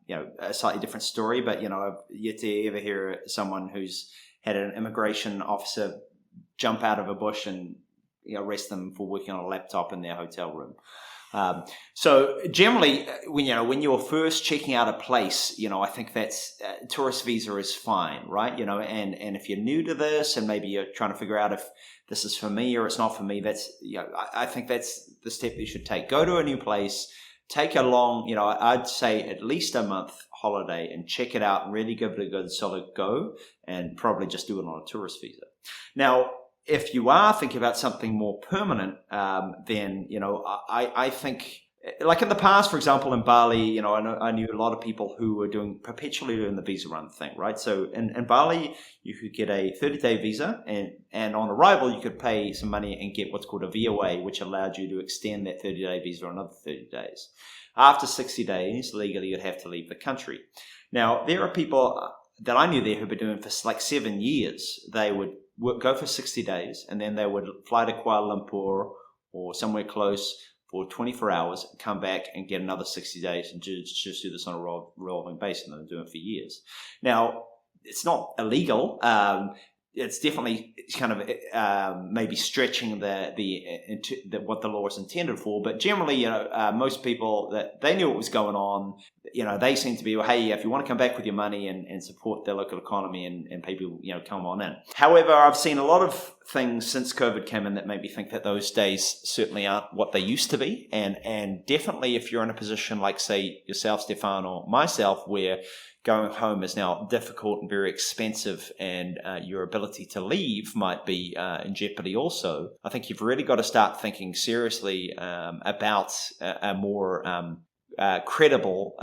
slightly different story. But I've yet to ever hear someone who's had an immigration officer jump out of a bush and arrest them for working on a laptop in their hotel room. So generally, when you're first checking out a place, I think that's tourist visa is fine, right? And if you're new to this and maybe you're trying to figure out if this is for me or it's not for me, that's I think that's the step that you should take. Go to a new place, take a long, I'd say at least a month holiday and check it out and really give it a good solid go, and probably just do it on a tourist visa. Now, if you are thinking about something more permanent, then, I think, like in the past, for example, in Bali, I knew a lot of people who were perpetually doing the visa run thing, right? So in Bali, you could get a 30-day visa and on arrival, you could pay some money and get what's called a VOA, which allowed you to extend that 30-day visa another 30 days. After 60 days, legally, you'd have to leave the country. Now, there are people that I knew there who've been doing for like 7 years. They would go for 60 days, and then they would fly to Kuala Lumpur or somewhere close for 24 hours, come back and get another 60 days and just do this on a rolling basis, and they've been doing it for years. Now, it's not illegal. It's definitely kind of maybe stretching what the law is intended for. But generally, most people that they knew what was going on, they seem to be, well, hey, if you want to come back with your money and support the local economy and people, come on in. However, I've seen a lot of things since COVID came in that made me think that those days certainly aren't what they used to be. And definitely if you're in a position like, say, yourself, Stephan, or myself, where going home is now difficult and very expensive, and your ability to leave might be in jeopardy also, I think you've really got to start thinking seriously about a more credible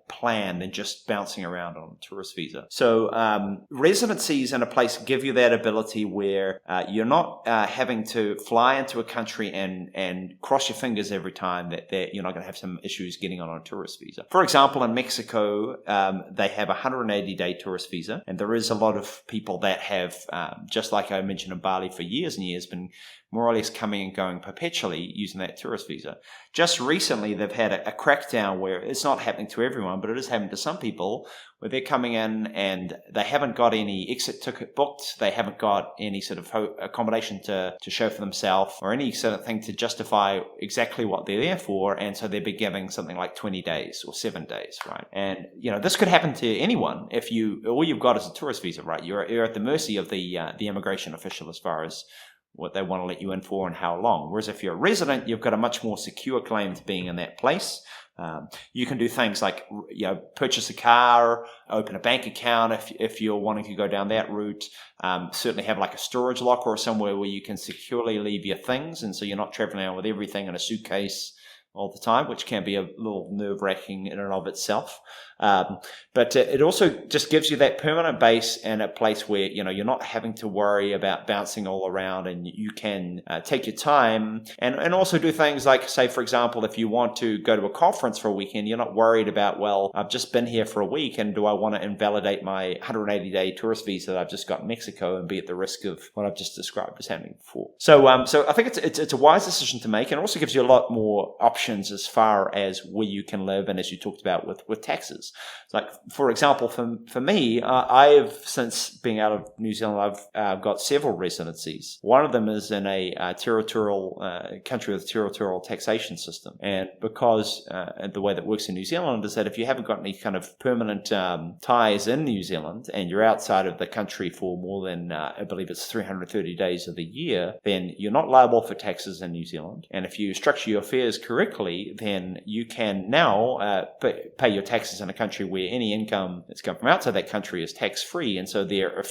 plan than just bouncing around on a tourist visa. So residencies in a place give you that ability where you're not having to fly into a country and cross your fingers every time that you're not going to have some issues getting on a tourist visa. For example, in Mexico, they have a 180-day tourist visa, and there is a lot of people that have, just like I mentioned in Bali for years and years, been more or less coming and going perpetually using that tourist visa. Just recently, they've had a crackdown where it's not happening to everyone, but it is happening to some people, where they're coming in and they haven't got any exit ticket booked, they haven't got any sort of accommodation to show for themselves or any sort of thing to justify exactly what they're there for, and so they're be giving something like 20 days or 7 days, right? And this could happen to anyone if all you've got is a tourist visa, right? You're at the mercy of the immigration official as far as what they want to let you in for and how long. Whereas if you're a resident, you've got a much more secure claim to being in that place. You can do things like purchase a car, open a bank account if you're wanting to go down that route. Certainly have like a storage locker or somewhere where you can securely leave your things, and so you're not traveling around with everything in a suitcase all the time, which can be a little nerve-wracking in and of itself. But it also just gives you that permanent base and a place where you're not having to worry about bouncing all around, and you can take your time and also do things like, say, for example, if you want to go to a conference for a weekend, you're not worried about, well, I've just been here for a week and do I want to invalidate my 180-day tourist visa that I've just got in Mexico and be at the risk of what I've just described as happening before. So I think it's a wise decision to make, and it also gives you a lot more options as far as where you can live, and as you talked about with taxes. Like, for example, for me, I've, since being out of New Zealand, I've got several residencies. One of them is in a territorial country with a territorial taxation system. And because the way that works in New Zealand is that if you haven't got any kind of permanent ties in New Zealand and you're outside of the country for more than, I believe it's 330 days of the year, then you're not liable for taxes in New Zealand. And if you structure your affairs correctly, then you can now pay your taxes in a country where any income that's come from outside that country is tax-free, and so they're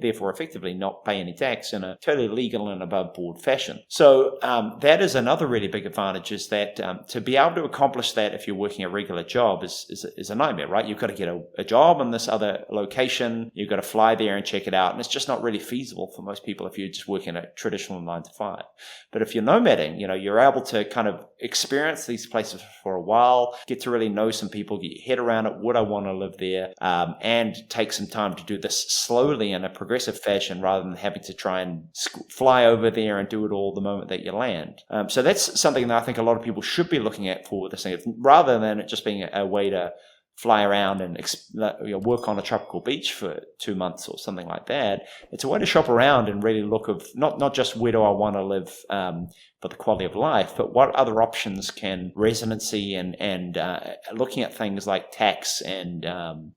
therefore effectively not pay any tax in a totally legal and above-board fashion. So that is another really big advantage, is that to be able to accomplish that if you're working a regular job is a nightmare, right? You've got to get a job in this other location, you've got to fly there and check it out, and it's just not really feasible for most people if you're just working a traditional 9 to 5. But if you're nomading, you're able to kind of experience these places for a while, get to really know some people, get your head around it, would I want to live there, and take some time to do this slowly in a progressive fashion rather than having to try and fly over there and do it all the moment that you land. So that's something that I think a lot of people should be looking at for this thing, rather than it just being a way to fly around and work on a tropical beach for 2 months or something like that. It's a way to shop around and really look of not just where do I want to live for the quality of life, but what other options can residency and looking at things like tax and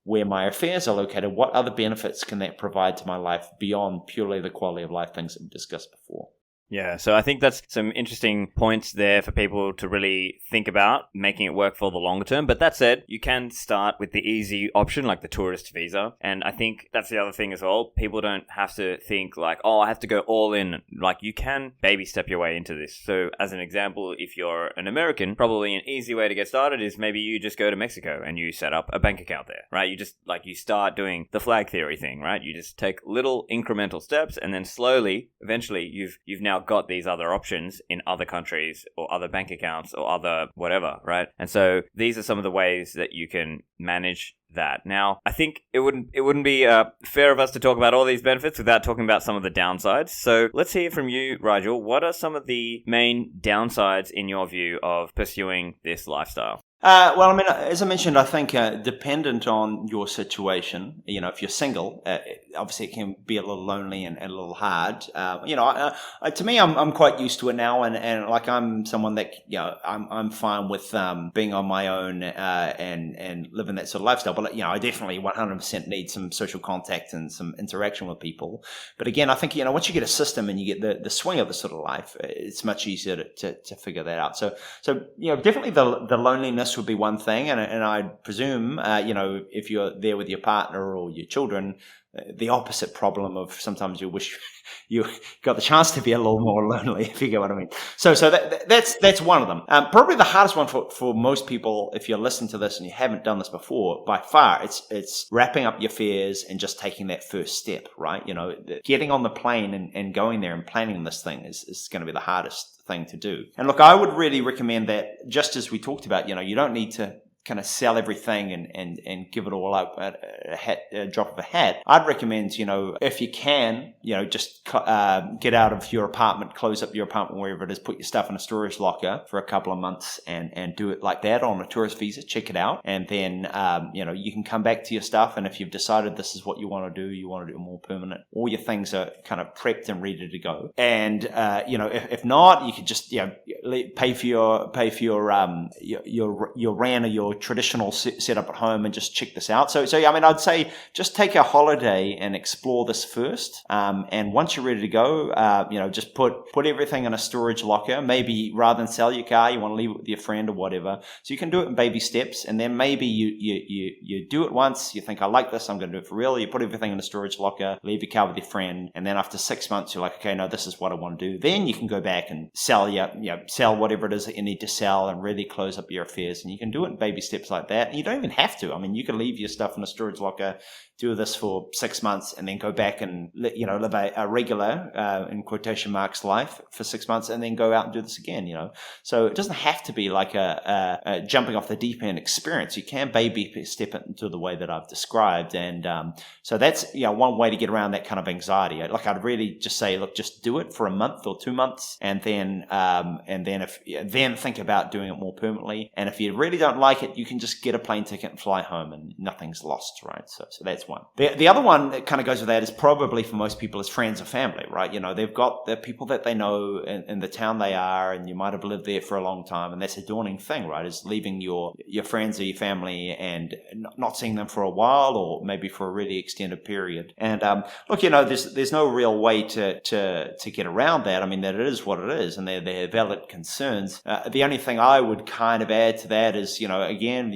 where my affairs are located, what other benefits can that provide to my life beyond purely the quality of life things that we discussed before. Yeah, so I think that's some interesting points there for people to really think about, making it work for the longer term. But that said, you can start with the easy option, like the tourist visa. And I think that's the other thing as well. People don't have to think like, I have to go all in. Like, you can baby step your way into this. So as an example, if you're an American, probably an easy way to get started is maybe you just go to Mexico and you set up a bank account there, right? You start doing the flag theory thing, right? You just take little incremental steps, and then slowly, eventually, you've now got these other options in other countries or other bank accounts or other whatever, right? And so these are some of the ways that you can manage that. Now, I think it wouldn't be fair of us to talk about all these benefits without talking about some of the downsides. So let's hear from you, Rigel. What are some of the main downsides in your view of pursuing this lifestyle? Well, I mean, as I mentioned, I think dependent on your situation, if you're single, obviously it can be a little lonely and a little hard. To me, I'm quite used to it now, and like I'm someone that I'm fine with being on my own and living that sort of lifestyle. But I definitely 100% need some social contact and some interaction with people. But again, I think once you get a system and you get the swing of the sort of life, it's much easier to figure that out. So definitely the loneliness would be one thing, and I presume if you're there with your partner or your children, the opposite problem of sometimes you wish you got the chance to be a little more lonely, if you get what I mean. So that's one of them. Probably the hardest one for most people, if you're listening to this and you haven't done this before, by far, it's wrapping up your fears and just taking that first step, right? Getting on the plane and going there and planning this thing is going to be the hardest thing to do. And look, I would really recommend that, just as we talked about, you don't need to kind of sell everything and give it all up at a drop of a hat. I'd recommend, if you can, just get out of your apartment, close up your apartment, wherever it is, put your stuff in a storage locker for a couple of months and do it like that on a tourist visa, check it out. And then, you can come back to your stuff. And if you've decided this is what you want to do it more permanent, all your things are kind of prepped and ready to go. And, if not, you could just, pay for your RAN or your traditional setup at home and just check this out. So I'd say just take a holiday and explore this first. And once you're ready to go, just put everything in a storage locker. Maybe rather than sell your car, you want to leave it with your friend or whatever. So you can do it in baby steps. And then maybe you do it once. You think, I like this, I'm going to do it for real. You put everything in a storage locker, leave your car with your friend. And then after 6 months, you're like, okay, no, this is what I want to do. Then you can go back and sell whatever it is that you need to sell and really close up your affairs. And you can do it in baby steps like that. And you don't even have to. I mean, you can leave your stuff in a storage locker, do this for 6 months, and then go back and live a regular, in quotation marks, life for 6 months, and then go out and do this again. So it doesn't have to be like a jumping off the deep end experience. You can baby step it into the way that I've described, and so that's one way to get around that kind of anxiety. Like, I'd really just say, look, just do it for a month or 2 months, and then think about doing it more permanently. And if you really don't like it, you can just get a plane ticket and fly home, and nothing's lost, right? So that's one. The other one that kind of goes with that is probably for most people is friends or family, right? They've got the people that they know in the town they are, and you might have lived there for a long time, and that's a daunting thing, right? Is leaving your friends or your family and not seeing them for a while, or maybe for a really extended period. And look, there's no real way to get around that. I mean, that it is what it is, and they're valid concerns. The only thing I would kind of add to that is, again,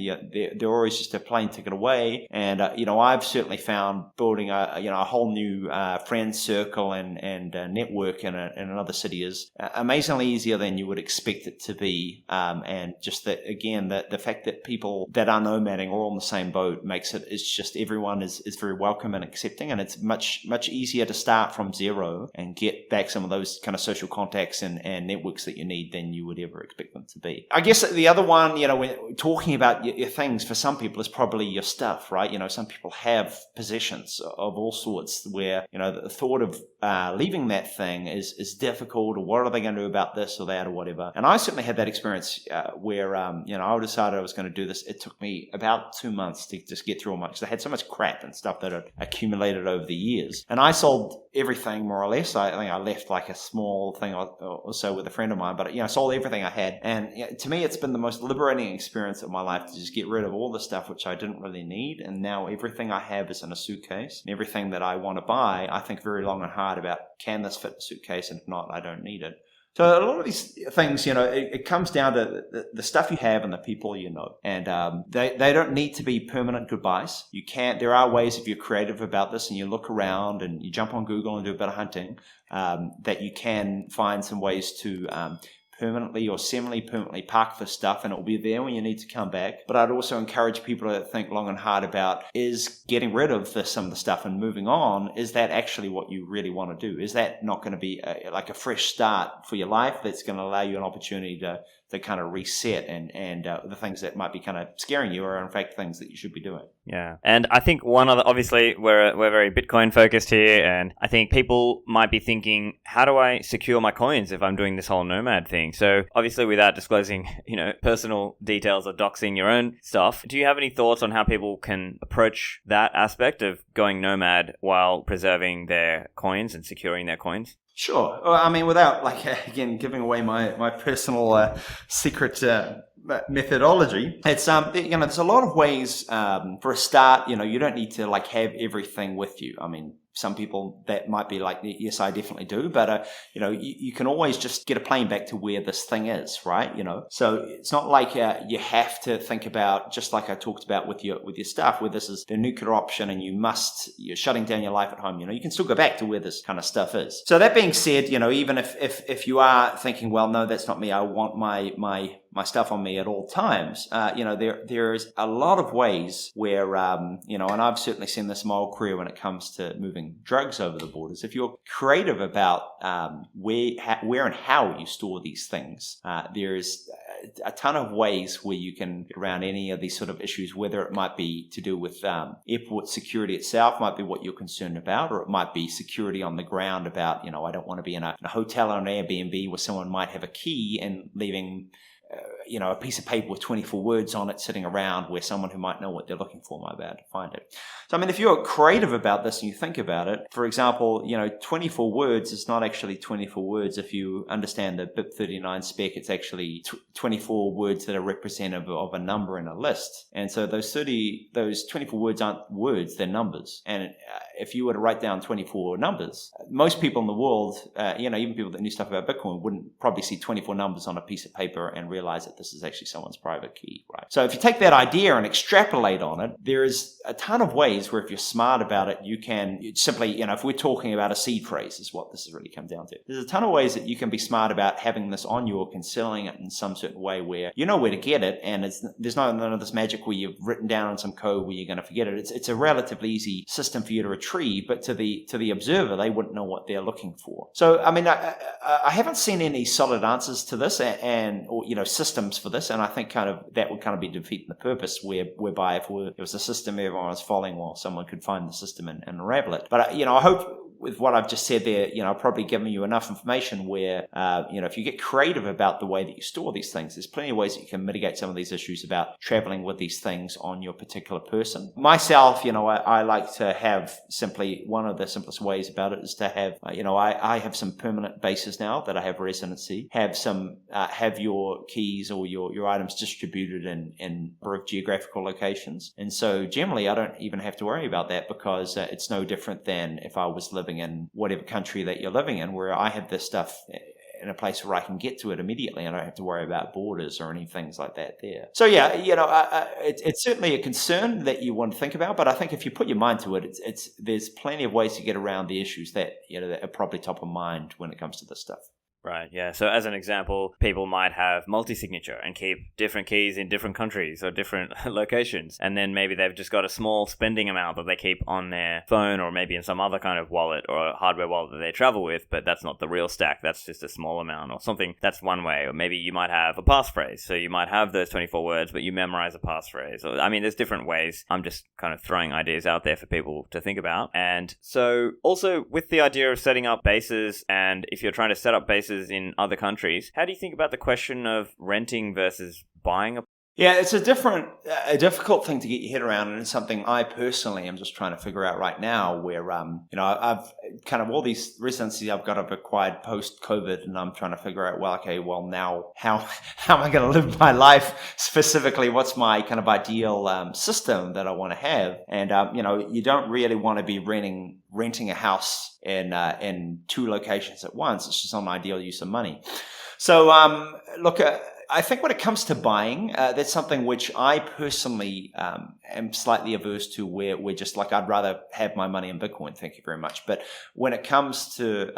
they're always just a plane ticket away. And, I've certainly found building a whole new friend circle and network in another city is amazingly easier than you would expect it to be. And just that, again, the fact that people that are nomading are all in the same boat makes it's just everyone is very welcome and accepting. And it's much, much easier to start from zero and get back some of those kind of social contacts and networks that you need than you would ever expect them to be. I guess the other one, when talking about your things, for some people is probably your stuff, right? Some people have possessions of all sorts where, the thought of leaving that thing is difficult, or what are they going to do about this or that or whatever. And I certainly had that experience where, I decided I was going to do this. It took me about 2 months to just get through all because I had so much crap and stuff that had accumulated over the years. And I sold everything more or less. I think I left like a small thing or so with a friend of mine, but I sold everything I had. And to me, it's been the most liberating experience of my life to just get rid of all the stuff which I didn't really need. And now everything I have is in a suitcase. And everything that I want to buy, I think very long and hard about, can this fit the suitcase? And if not, I don't need it. So a lot of these things, it comes down to the stuff you have and the people you know. And they don't need to be permanent goodbyes. There are ways, if you're creative about this and you look around and you jump on Google and do a bit of hunting, that you can find some ways to permanently or semi-permanently park this stuff, and it will be there when you need to come back. But I'd also encourage people to think long and hard about, is getting rid of some of the stuff and moving on, is that actually what you really want to do? Is that not going to be like a fresh start for your life that's going to allow you an opportunity to kind of reset, and the things that might be kind of scaring you are in fact things that you should be doing. Yeah. And I think one other, obviously we're very Bitcoin focused here, and I think people might be thinking, how do I secure my coins if I'm doing this whole nomad thing? So obviously without disclosing, personal details or doxing your own stuff, do you have any thoughts on how people can approach that aspect of going nomad while preserving their coins and securing their coins? Sure. Well, I mean, without again giving away my personal secret methodology, it's there's a lot of ways. For a start, you don't need to have everything with you. I mean, some people that might be like, yes, I definitely do. But, you can always just get a plane back to where this thing is, right? So it's not like you have to think about, just like I talked about with your stuff, where this is the nuclear option and you're shutting down your life at home. You can still go back to where this kind of stuff is. So that being said, even if you are thinking, well, no, that's not me, I want my stuff on me at all times, there's a lot of ways where, and I've certainly seen this in my whole career when it comes to moving drugs over the borders. If you're creative about where and how you store these things, there's a ton of ways where you can get around any of these sort of issues, whether it might be to do with airport security itself, might be what you're concerned about, or it might be security on the ground about, I don't want to be in a hotel or an Airbnb where someone might have a key and leaving a piece of paper with 24 words on it sitting around where someone who might know what they're looking for might be able to find it. So, if you're creative about this and you think about it, for example, 24 words is not actually 24 words. If you understand the BIP39 spec, it's actually 24 words that are representative of a number in a list. And so those 24 words aren't words, they're numbers. And if you were to write down 24 numbers, most people in the world, even people that knew stuff about Bitcoin wouldn't probably see 24 numbers on a piece of paper and realize that this is actually someone's private key, right? So if you take that idea and extrapolate on it, there is a ton of ways where if you're smart about it, you can simply, if we're talking about a seed phrase is what this has really come down to. There's a ton of ways that you can be smart about having this on you or concealing it in some certain way where you know where to get it, and there's none of this magic where you've written down in some code where you're going to forget it. It's a relatively easy system for you to retrieve, but to the observer, they wouldn't know what they're looking for. So, I haven't seen any solid answers to this or systems for this, and I think that would be defeating the purpose whereby if it was a system everyone was following, well, someone could find the system and unravel it. But I hope with what I've just said there, I've probably given you enough information where, if you get creative about the way that you store these things, there's plenty of ways that you can mitigate some of these issues about traveling with these things on your particular person. Myself, I like to have simply, one of the simplest ways about it is to have, I have some permanent bases now that I have residency, have your keys or your items distributed in a number of geographical locations. And so generally, I don't even have to worry about that because it's no different than if I was living in whatever country that you're living in, where I have this stuff in a place where I can get to it immediately and I don't have to worry about borders or any things like that there. So yeah, it's certainly a concern that you want to think about, but I think if you put your mind to it, there's plenty of ways to get around the issues that that are probably top of mind when it comes to this stuff. Right, yeah. So as an example, people might have multi-signature and keep different keys in different countries or different locations. And then maybe they've just got a small spending amount that they keep on their phone or maybe in some other kind of wallet or hardware wallet that they travel with, but that's not the real stack. That's just a small amount or something. That's one way. Or maybe you might have a passphrase. So you might have those 24 words, but you memorize a passphrase. Or, there's different ways. I'm just kind of throwing ideas out there for people to think about. And so also with the idea of setting up bases, and if you're trying to set up bases in other countries, how do you think about the question of renting versus buying a? Yeah, it's a difficult thing to get your head around, and it's something I personally am just trying to figure out right now. Where I've kind of all these residencies I've acquired post-COVID, and I'm trying to figure out, now how am I going to live my life specifically? What's my kind of ideal system that I want to have? And you don't really want to be renting a house in two locations at once. It's just not an ideal use of money. So look. I think when it comes to buying, that's something which I personally am slightly averse to, where we're just like, I'd rather have my money in Bitcoin, thank you very much. But when it comes to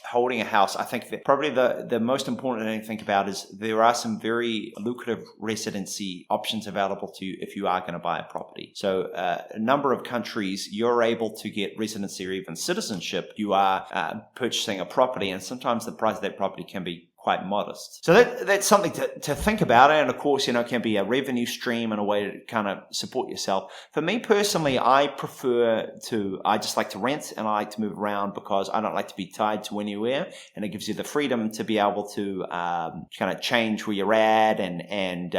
holding a house, I think that probably the most important thing to think about is there are some very lucrative residency options available to you if you are going to buy a property. So a number of countries, you're able to get residency or even citizenship. You are purchasing a property, and sometimes the price of that property can be quite modest. So that's something to think about. And of course, it can be a revenue stream and a way to kind of support yourself. For me personally, I just like to rent, and I like to move around because I don't like to be tied to anywhere. And it gives you the freedom to be able to kind of change where you're at and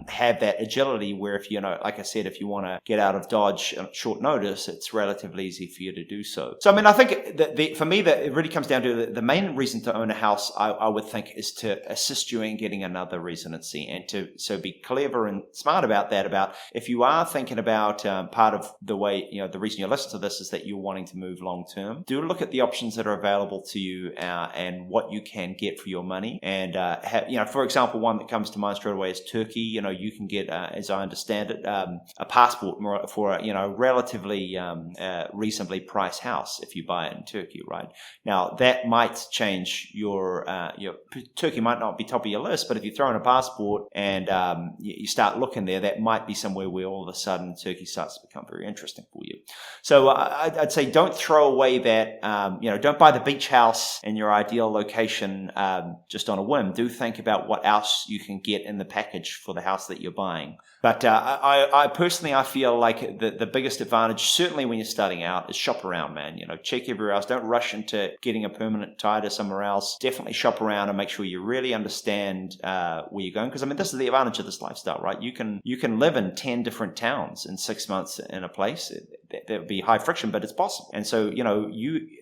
have that agility where if like I said, if you want to get out of Dodge at short notice, it's relatively easy for you to do so. So I think that for me, that it really comes down to the main reason to own a house, I would think, is to assist you in getting another residency, and so be clever and smart about that. About if you are thinking about part of the way, the reason you listen to this is that you're wanting to move long term. Do look at the options that are available to you and what you can get for your money. And for example, one that comes to mind straight away is Turkey. You can get, as I understand it, a passport for a relatively reasonably priced house if you buy it in Turkey, right? Now that might change your Turkey might not be top of your list, but if you throw in a passport and you start looking there, that might be somewhere where all of a sudden Turkey starts to become very interesting for you. So I'd say don't throw away that, don't buy the beach house in your ideal location just on a whim. Do think about what else you can get in the package for the house that you're buying. But I personally, I feel like the biggest advantage, certainly when you're starting out, is shop around, man. Check everywhere else. Don't rush into getting a permanent tie to somewhere else. Definitely shop around and make sure you really understand where you're going. Because this is the advantage of this lifestyle, right? You can live in 10 different towns in 6 months in a place. That would be high friction, but it's possible. And so,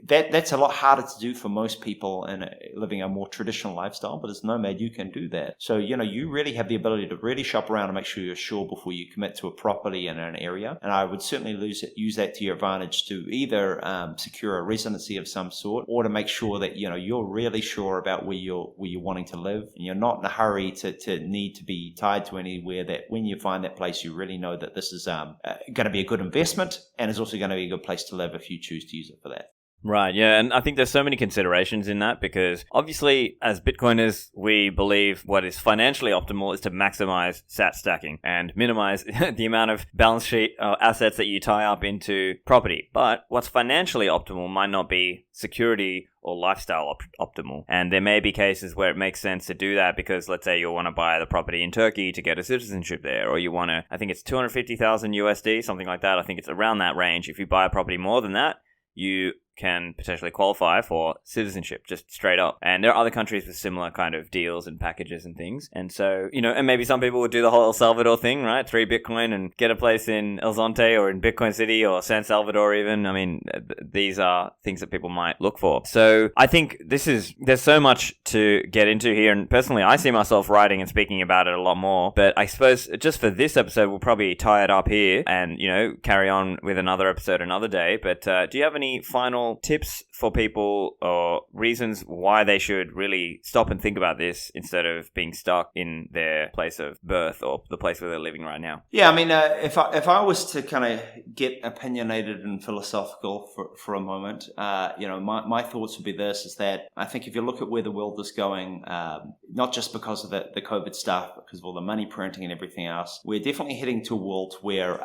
that's a lot harder to do for most people in living a more traditional lifestyle. But as a nomad, you can do that. So, you really have the ability to really shop around and make sure you're sure before you commit to a property in an area. And I would certainly use that to your advantage to either secure a residency of some sort, or to make sure that you're really sure about where you're wanting to live, and you're not in a hurry to need to be tied to anywhere. That when you find that place, you really know that this is going to be a good investment, and is also going to be a good place to live if you choose to use it for that. Right, yeah, and I think there's so many considerations in that, because obviously as Bitcoiners, we believe what is financially optimal is to maximize sat stacking and minimize the amount of balance sheet assets that you tie up into property. But what's financially optimal might not be security or lifestyle optimal. And there may be cases where it makes sense to do that because, let's say, you want to buy the property in Turkey to get a citizenship there, or you want to, I think it's 250,000 USD, something like that. I think it's around that range. If you buy a property more than that, you can potentially qualify for citizenship, just straight up. And there are other countries with similar kind of deals and packages and things. And so, and maybe some people would do the whole El Salvador thing, right? 3 Bitcoin and get a place in El Zonte or in Bitcoin City or San Salvador even. These are things that people might look for. So I think there's so much to get into here. And personally, I see myself writing and speaking about it a lot more. But I suppose just for this episode, we'll probably tie it up here and, carry on with another episode another day. But do you have any final tips for people or reasons why they should really stop and think about this instead of being stuck in their place of birth or the place where they're living right now? Yeah, if I was to kind of get opinionated and philosophical for a moment, my thoughts would be this, is that I think if you look at where the world is going, not just because of the COVID stuff, but because of all the money printing and everything else, we're definitely heading to a world where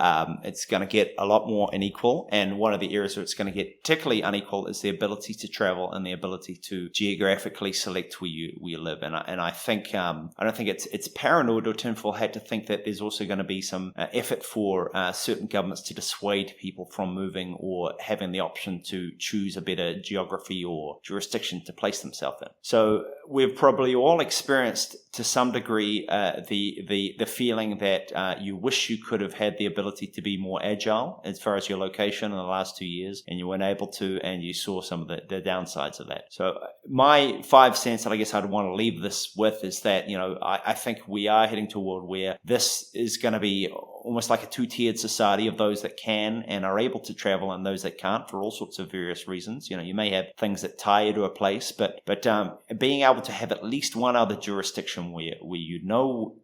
it's going to get a lot more unequal. And one of the areas where it's going to get particularly unequal is the ability to travel and the ability to geographically select where you live. And I think I don't think it's paranoid or tinfoil hat to think that there's also going to be some effort for certain governments to dissuade people from moving or having the option to choose a better geography or jurisdiction to place themselves in. So we've probably all experienced to some degree the feeling that you wish you could have had the ability to be more agile as far as your location in the last 2 years, and you weren't able to, and you saw some of the downsides of that. So my 5 cents that I guess I'd want to leave this with is that, I think we are heading to a world where this is going to be almost like a two-tiered society of those that can and are able to travel and those that can't for all sorts of various reasons. You may have things that tie you to a place, but being able to have at least one other jurisdiction where you know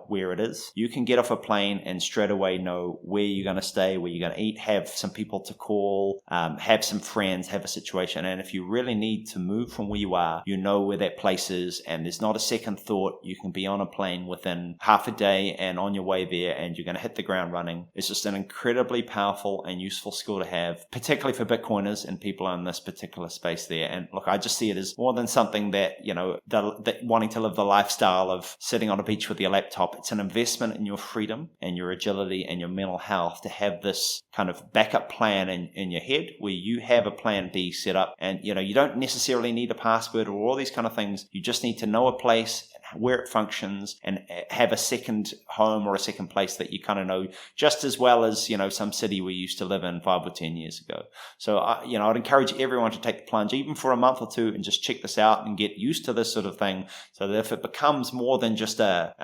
where it is, you can get off a plane and straight away know where you're going to stay, where you're going to eat, have some people to call, have some friends, have a situation. And if you really need to move from where you are, you know where that place is, and there's not a second thought. You can be on a plane within half a day and on your way there, and you're going to hit the ground running. It's just an incredibly powerful and useful skill to have, particularly for Bitcoiners and people in this particular space there. And look, I just see it as more than something that, that wanting to live the lifestyle of sitting on a beach with your laptop. It's an investment in your freedom and your agility and your mental health to have this kind of backup plan in your head where you have a plan B set up. And, you don't necessarily need a password or all these kind of things. You just need to know a place, where it functions, and have a second home or a second place that you kind of know just as well as, some city we used to live in 5 or 10 years ago. So, I'd encourage everyone to take the plunge, even for a month or two, and just check this out and get used to this sort of thing, so that if it becomes more than just a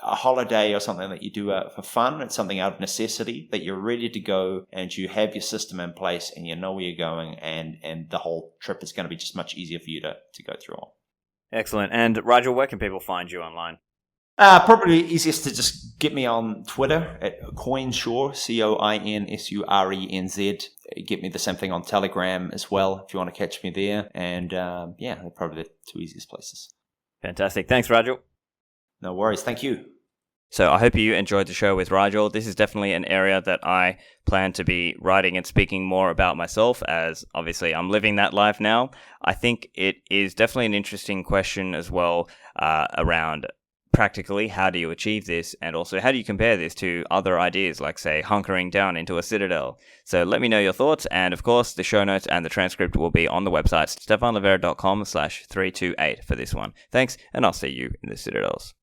holiday or something that you do for fun, it's something out of necessity, that you're ready to go and you have your system in place and you know where you're going, and the whole trip is going to be just much easier for you to go through on. Excellent. And Rigel, where can people find you online? Probably easiest to just get me on Twitter at CoinSure, CoinSurenz. Get me the same thing on Telegram as well if you want to catch me there. And they're probably the two easiest places. Fantastic. Thanks, Rigel. No worries. Thank you. So I hope you enjoyed the show with Rigel. This is definitely an area that I plan to be writing and speaking more about myself, as obviously I'm living that life now. I think it is definitely an interesting question as well around practically how do you achieve this, and also how do you compare this to other ideas like, say, hunkering down into a citadel. So let me know your thoughts, and of course the show notes and the transcript will be on the website stephanlivera.com/328 for this one. Thanks, and I'll see you in the citadels.